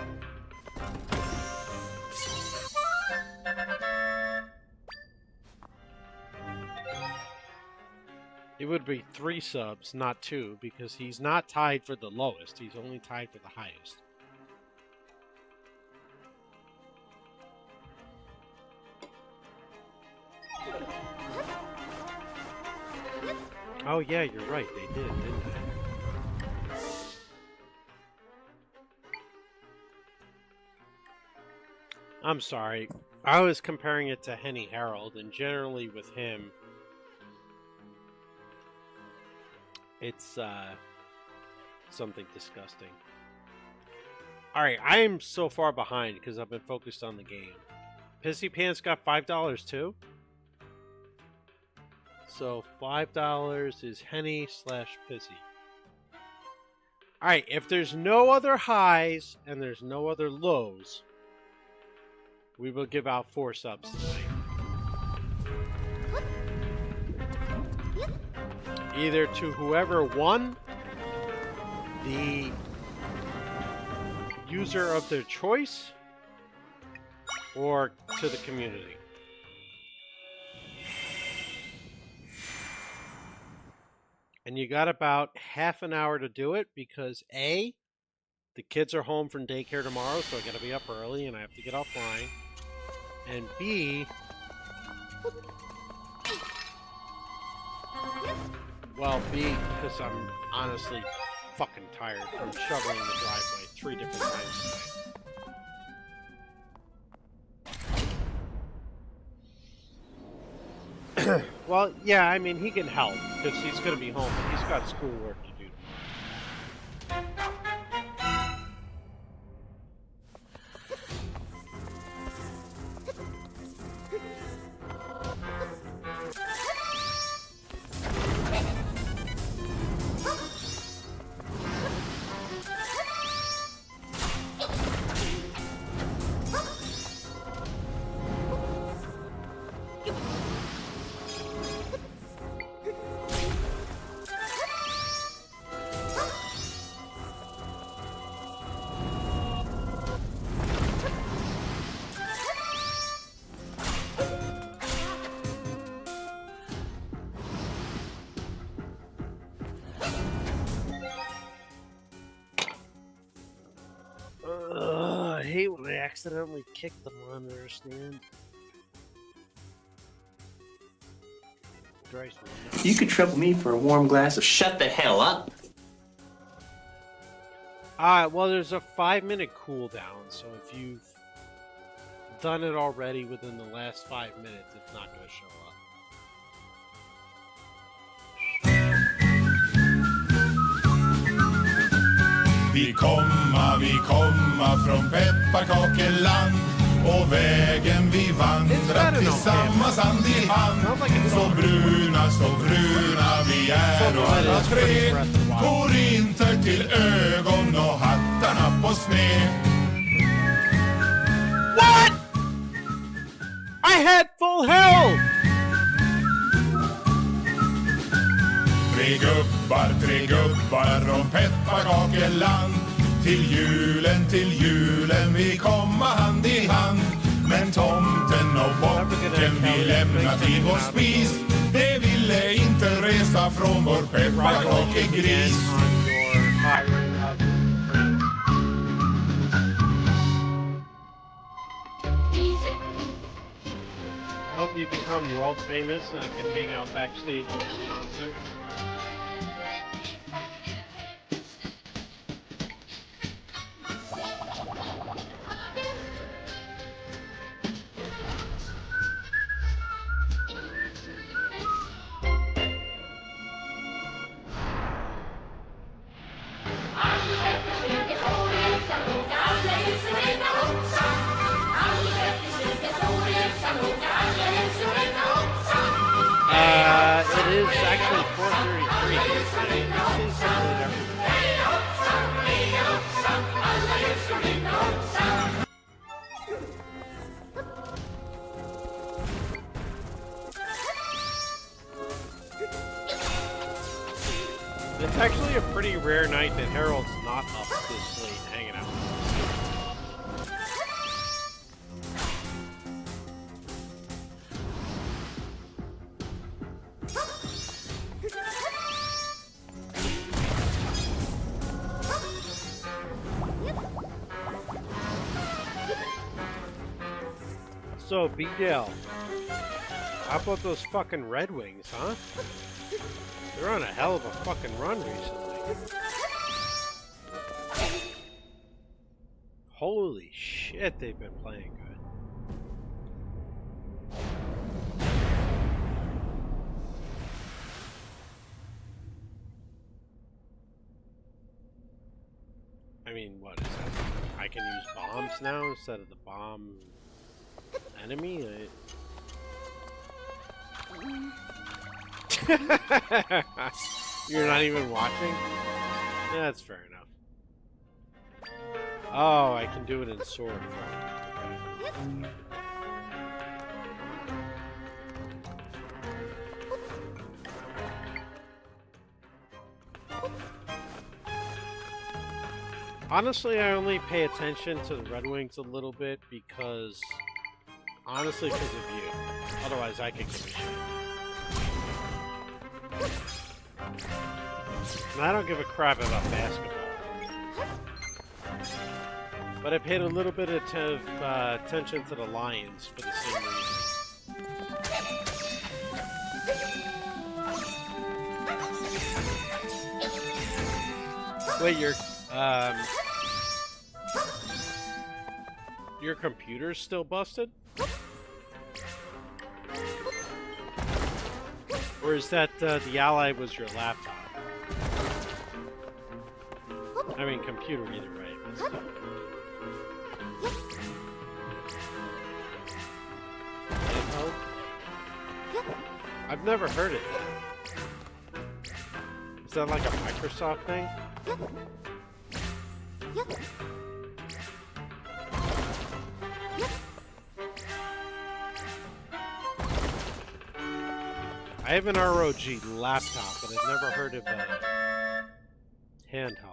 It would be 3 subs, not 2, because he's not tied for the lowest. He's only tied for the highest. Oh yeah, you're right. They did, didn't they? I'm sorry. I was comparing it to Henny Harold, and generally with him, it's something disgusting. Alright, I am so far behind because I've been focused on the game. Pissy Pants got $5 too? So $5 is Henny / Pissy. Alright, if there's no other highs and there's no other lows, we will give out 4 subs tonight. Either to whoever won, the user of their choice, or to the community. And you got about half an hour to do it because A, the kids are home from daycare tomorrow, so I gotta be up early and I have to get offline. And B, well, B, because I'm honestly fucking tired from shoveling the driveway 3 different times tonight. Well, yeah, I mean, he can help because he's going to be home, but he's got schoolwork to do. I hate when I accidentally kick the monitor stand. Drives me nuts. You could trouble me for a warm glass of shut the hell up. Well, there's a 5-minute cooldown, so if you've done it already within the last 5 minutes, it's not going to show up. Vi komma från pepparkakeland och vägen vi vandrar tillsammans hand i hand. Så bruna vi är och alla 3 korinter till ögon och hattarna på sned. What? I had full health! 3 gubbar från pepparkakeland. Till julen vi komma hand i hand. Men tomten och bocken vi lämnat i vår spis. Det ville inte resa från vår pepparkakegris. I hope you become world famous and I can hang out backstage. It's actually a pretty rare night that Harold's not up this late hanging out. So, B-Dale, how about those fucking Red Wings, huh? They're on a hell of a fucking run recently. Holy shit, they've been playing good. I mean, what is that? I can use bombs now instead of the bomb enemy? You're not even watching? That's fair enough. Oh, I can do it in sword. Okay. Honestly, I only pay attention to the Red Wings a little bit because... Honestly, because of you. Otherwise, I could give a shit. And I don't give a crap about basketball. But I paid a little bit of attention to the Lions for the same reason. Wait, your computer's still busted? Or is that the Ally was your laptop? I mean, computer either way. But still. Handheld? I've never heard it. Is that like a Microsoft thing? I have an ROG laptop, but I've never heard of a handheld.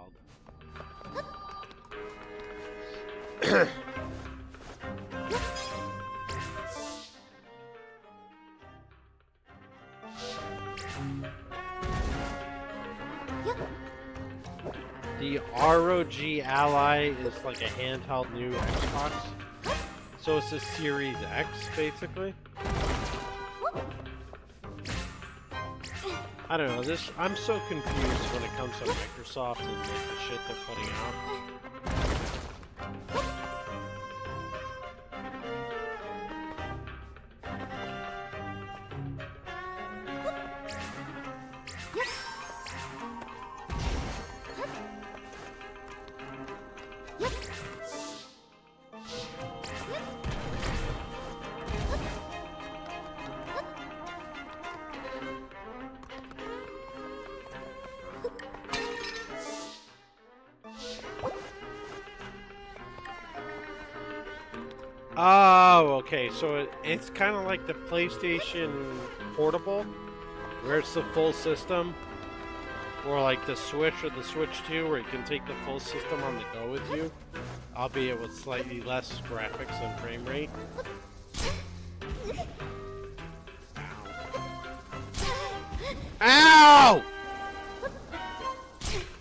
The ROG Ally is like a handheld new Xbox. So it's a Series X, basically. I don't know, I'm so confused when it comes to Microsoft and like, the shit they're putting out. Oh, okay, so it's kind of like the PlayStation Portable, where it's the full system, or like the Switch or the Switch 2, where you can take the full system on the go with you, albeit with slightly less graphics and frame rate. Ow! Ow!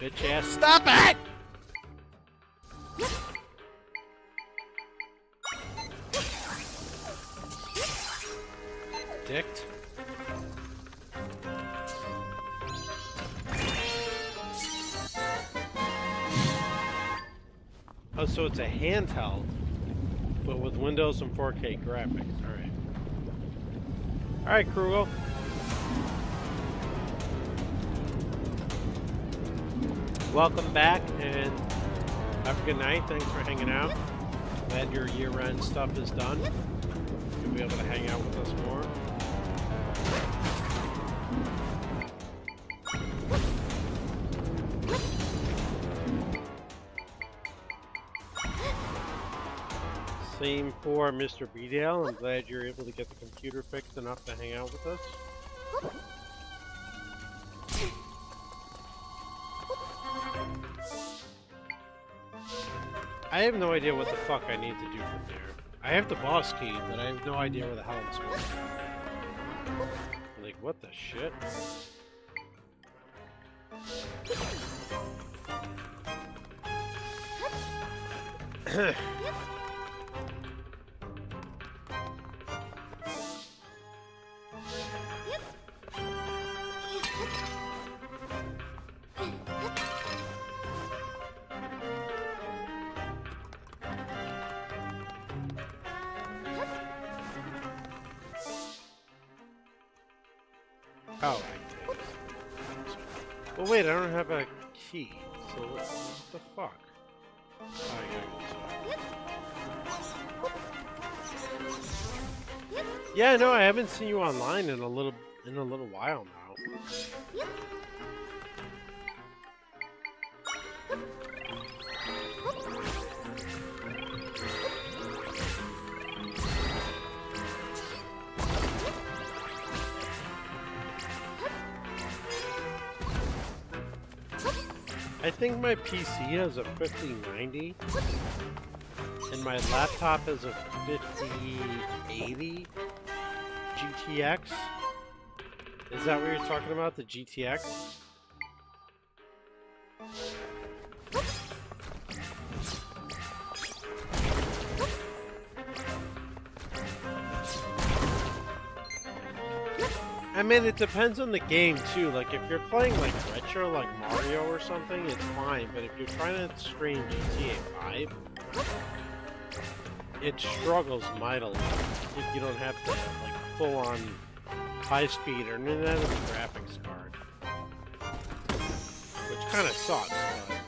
Bitch ass, stop it! Dicked. Oh, so it's a handheld, but with Windows and 4K graphics. Alright. Alright, Krugel. Welcome back, and have a good night. Thanks for hanging out. Glad your year-end stuff is done. You'll be able to hang out with us more. Same for Mr. Beedale. I'm glad you're able to get the computer fixed enough to hang out with us. I have no idea what the fuck I need to do from there. I have the boss key, but I have no idea where the hell I'm supposed to go. Like, what the shit? Oh, well, wait, I don't have a key, so what the fuck? Oh, I gotta go this way. Yeah, no, I haven't seen you online in a little while now. I think my PC has a 5090 and my laptop has a 5080 GTX. Is that what you're talking about, the GTX? I mean, it depends on the game too. Like, if you're playing like retro, like Mario or something, it's fine. But if you're trying to stream GTA 5, it struggles mightily if you don't have the like full-on high-speed or none of the graphics card, which kind of sucks. But...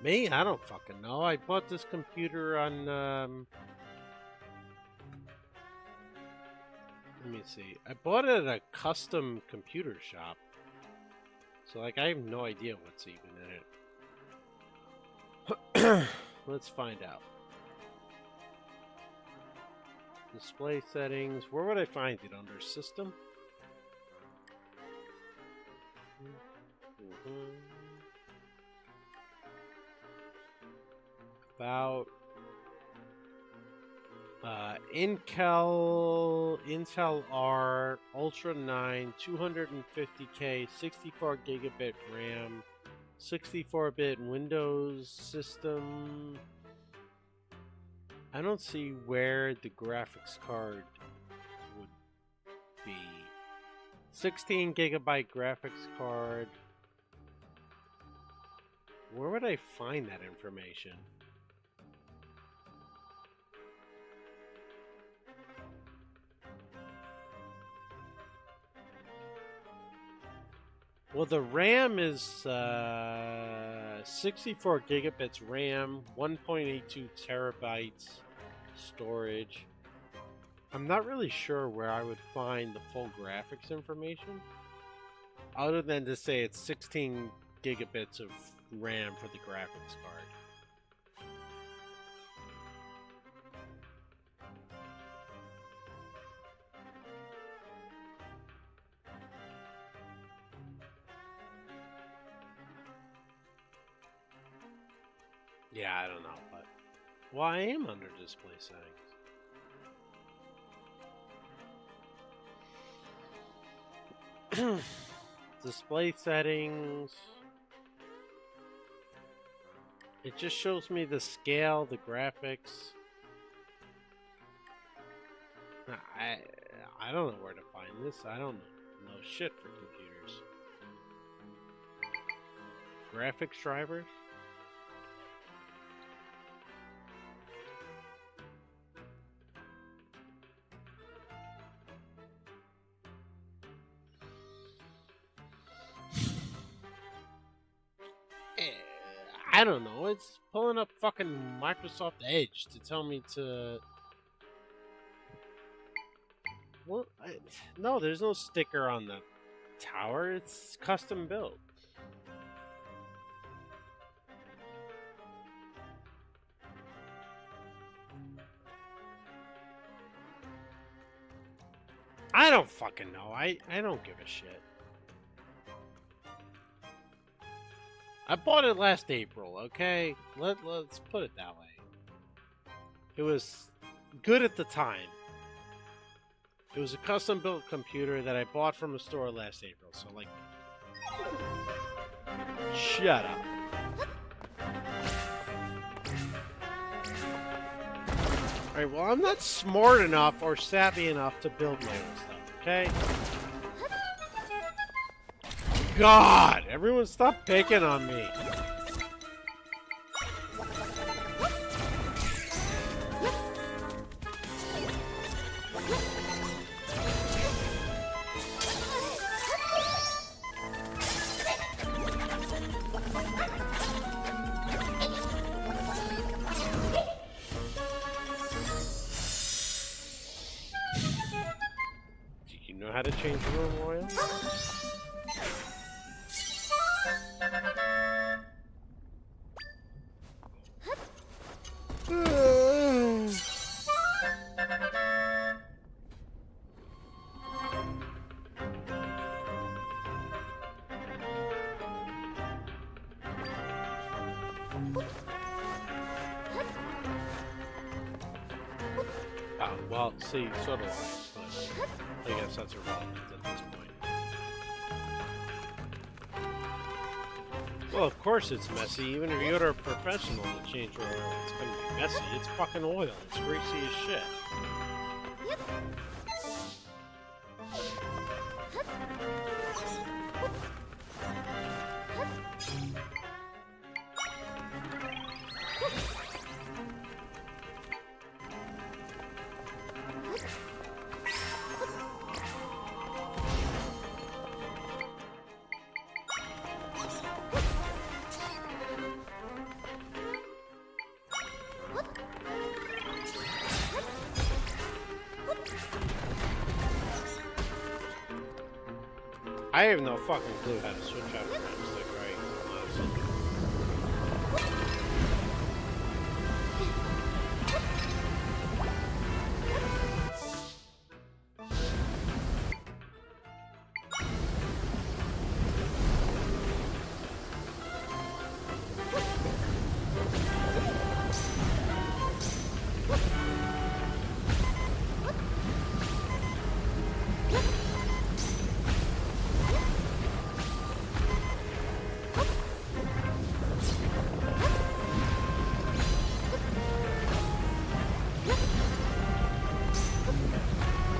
me, I don't fucking know. I bought this computer on. Let me see. I bought it at a custom computer shop. So, like, I have no idea what's even in it. Let's find out. Display settings. Where would I find it? Under system? About... Intel R Ultra 9 250K 64 gigabit RAM 64-bit Windows system. I don't see where the graphics card would be. 16 gigabyte graphics card. Where would I find that information? Well, the RAM is 64 gigabits RAM, 1.82 terabytes storage. I'm not really sure where I would find the full graphics information, other than to say it's 16 gigabits of RAM for the graphics card. Yeah, I don't know, but... well, I am under display settings. Display settings... it just shows me the scale, the graphics. I don't know where to find this. I don't know shit for computers. Graphics drivers? I don't know, it's pulling up fucking Microsoft Edge to tell me to... well, no, there's no sticker on the tower, it's custom built. I don't fucking know. I don't give a shit. I bought it last April, okay? Let's put it that way. It was good at the time. It was a custom-built computer that I bought from a store last April, so, like... Shut up. Alright, well, I'm not smart enough or savvy enough to build my own stuff, okay? God! Everyone stop picking on me! Do you know how to change room oil? Well, see, so do I, but I guess that's irrelevant at this point. Well, of course it's messy. Even if you order a professional to change your oil, it's gonna be messy. It's fucking oil. It's greasy as shit. I have no fucking clue how to switch out a thumbstick, right? Honestly.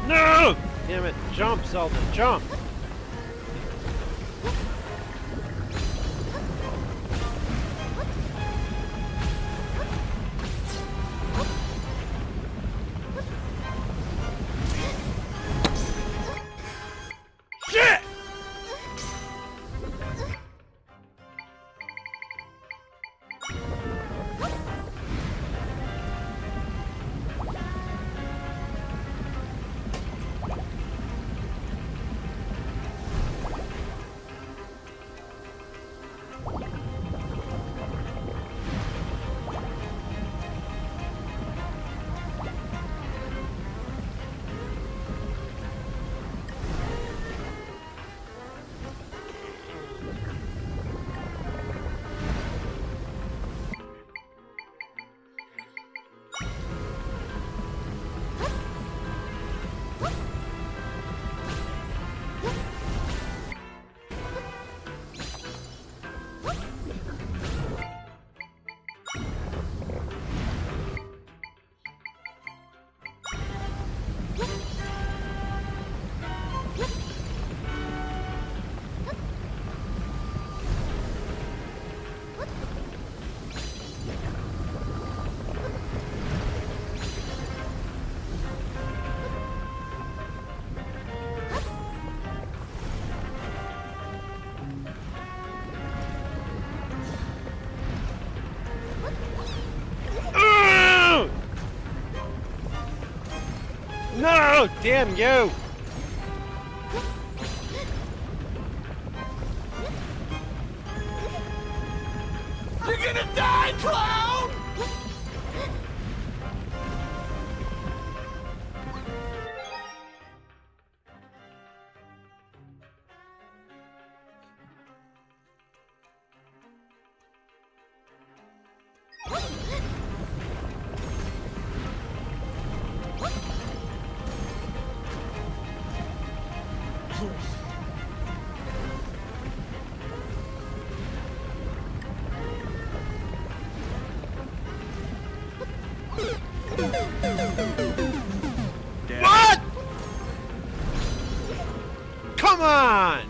No! Damn it, jump, Zelda, jump! Shit! No! Damn you! You're gonna die, clown! What? Come on!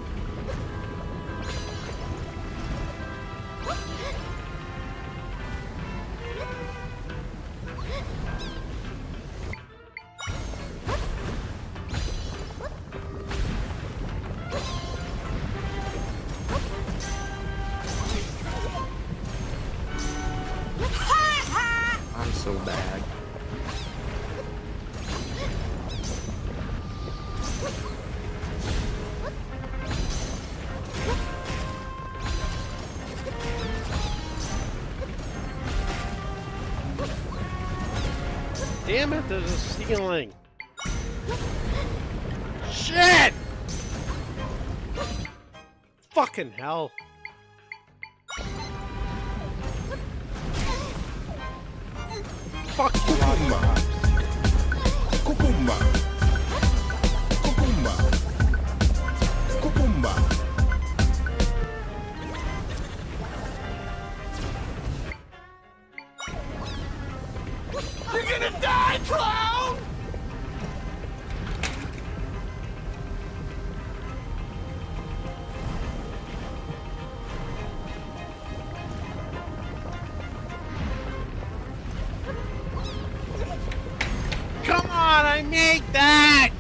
I'm so bad. Damn it, there's a ceiling. Shit! Fucking hell. Fuck you. Cucumba. Cucumba. Cucumba. You're gonna die, clown! Come on, I made that!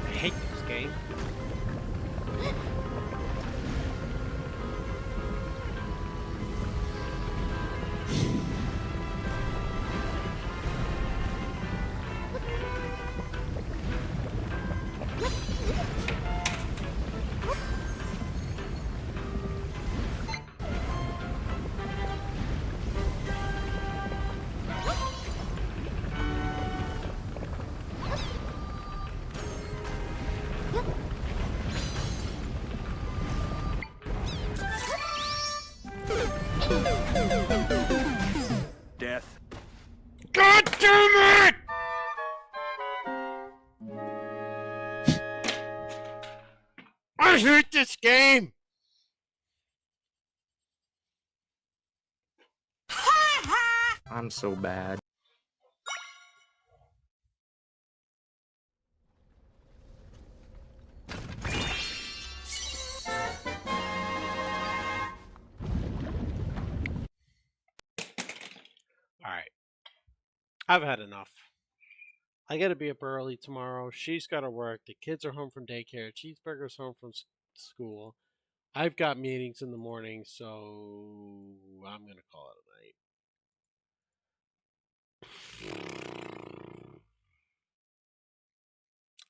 I hate this game. Death. God damn it! I hate this game! I'm so bad. Alright. I've had enough. I gotta be up early tomorrow. She's gotta work. The kids are home from daycare. Cheeseburger's home from school. I've got meetings in the morning, so I'm gonna call it a night.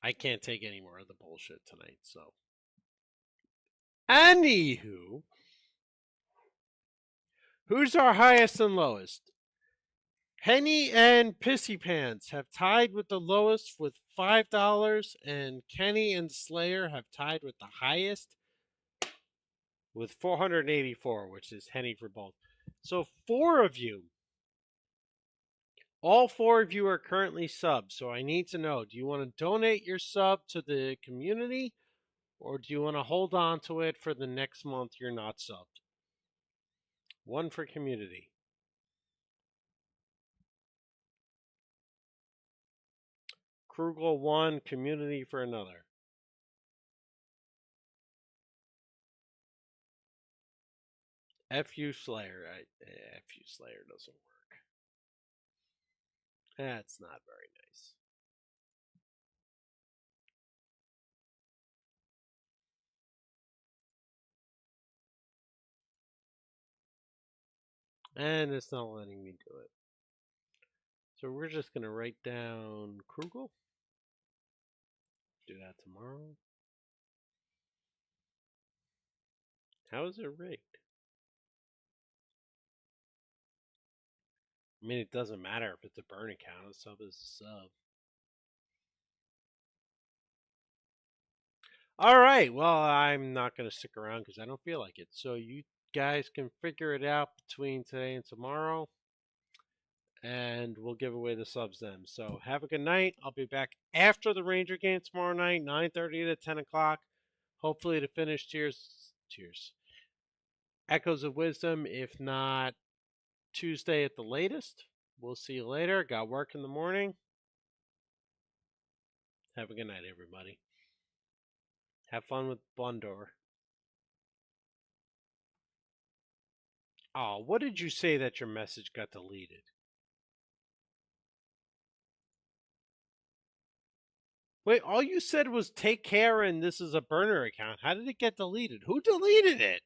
I can't take any more of the bullshit tonight, so. Anywho, who's our highest and lowest? Henny and Pissy Pants have tied with the lowest with $5, and Kenny and Slayer have tied with the highest with 484, which is Henny for both. So four of you, all four of you are currently subs. So I need to know, do you want to donate your sub to the community, or do you want to hold on to it for the next month you're not subbed? One for community. Krugel one, community for another. FU Slayer. FU Slayer doesn't work. That's not very nice. And it's not letting me do it. So we're just going to write down Krugel. Do that tomorrow. How is it rigged? I mean, it doesn't matter if it's a burn account. A sub is a sub. All right. Well, I'm not going to stick around because I don't feel like it. So you guys can figure it out between today and tomorrow. and we'll give away the subs then. So have a good night. I'll be back after the Ranger game tomorrow night, 9:30 to 10 o'clock. Hopefully to finish Tears. Echoes of Wisdom, if not Tuesday at the latest. We'll see you later. Got work in the morning. Have a good night, everybody. Have fun with Blundor. Oh, what did you say that your message got deleted? Wait, all you said was take care and this is a burner account. How did it get deleted? Who deleted it?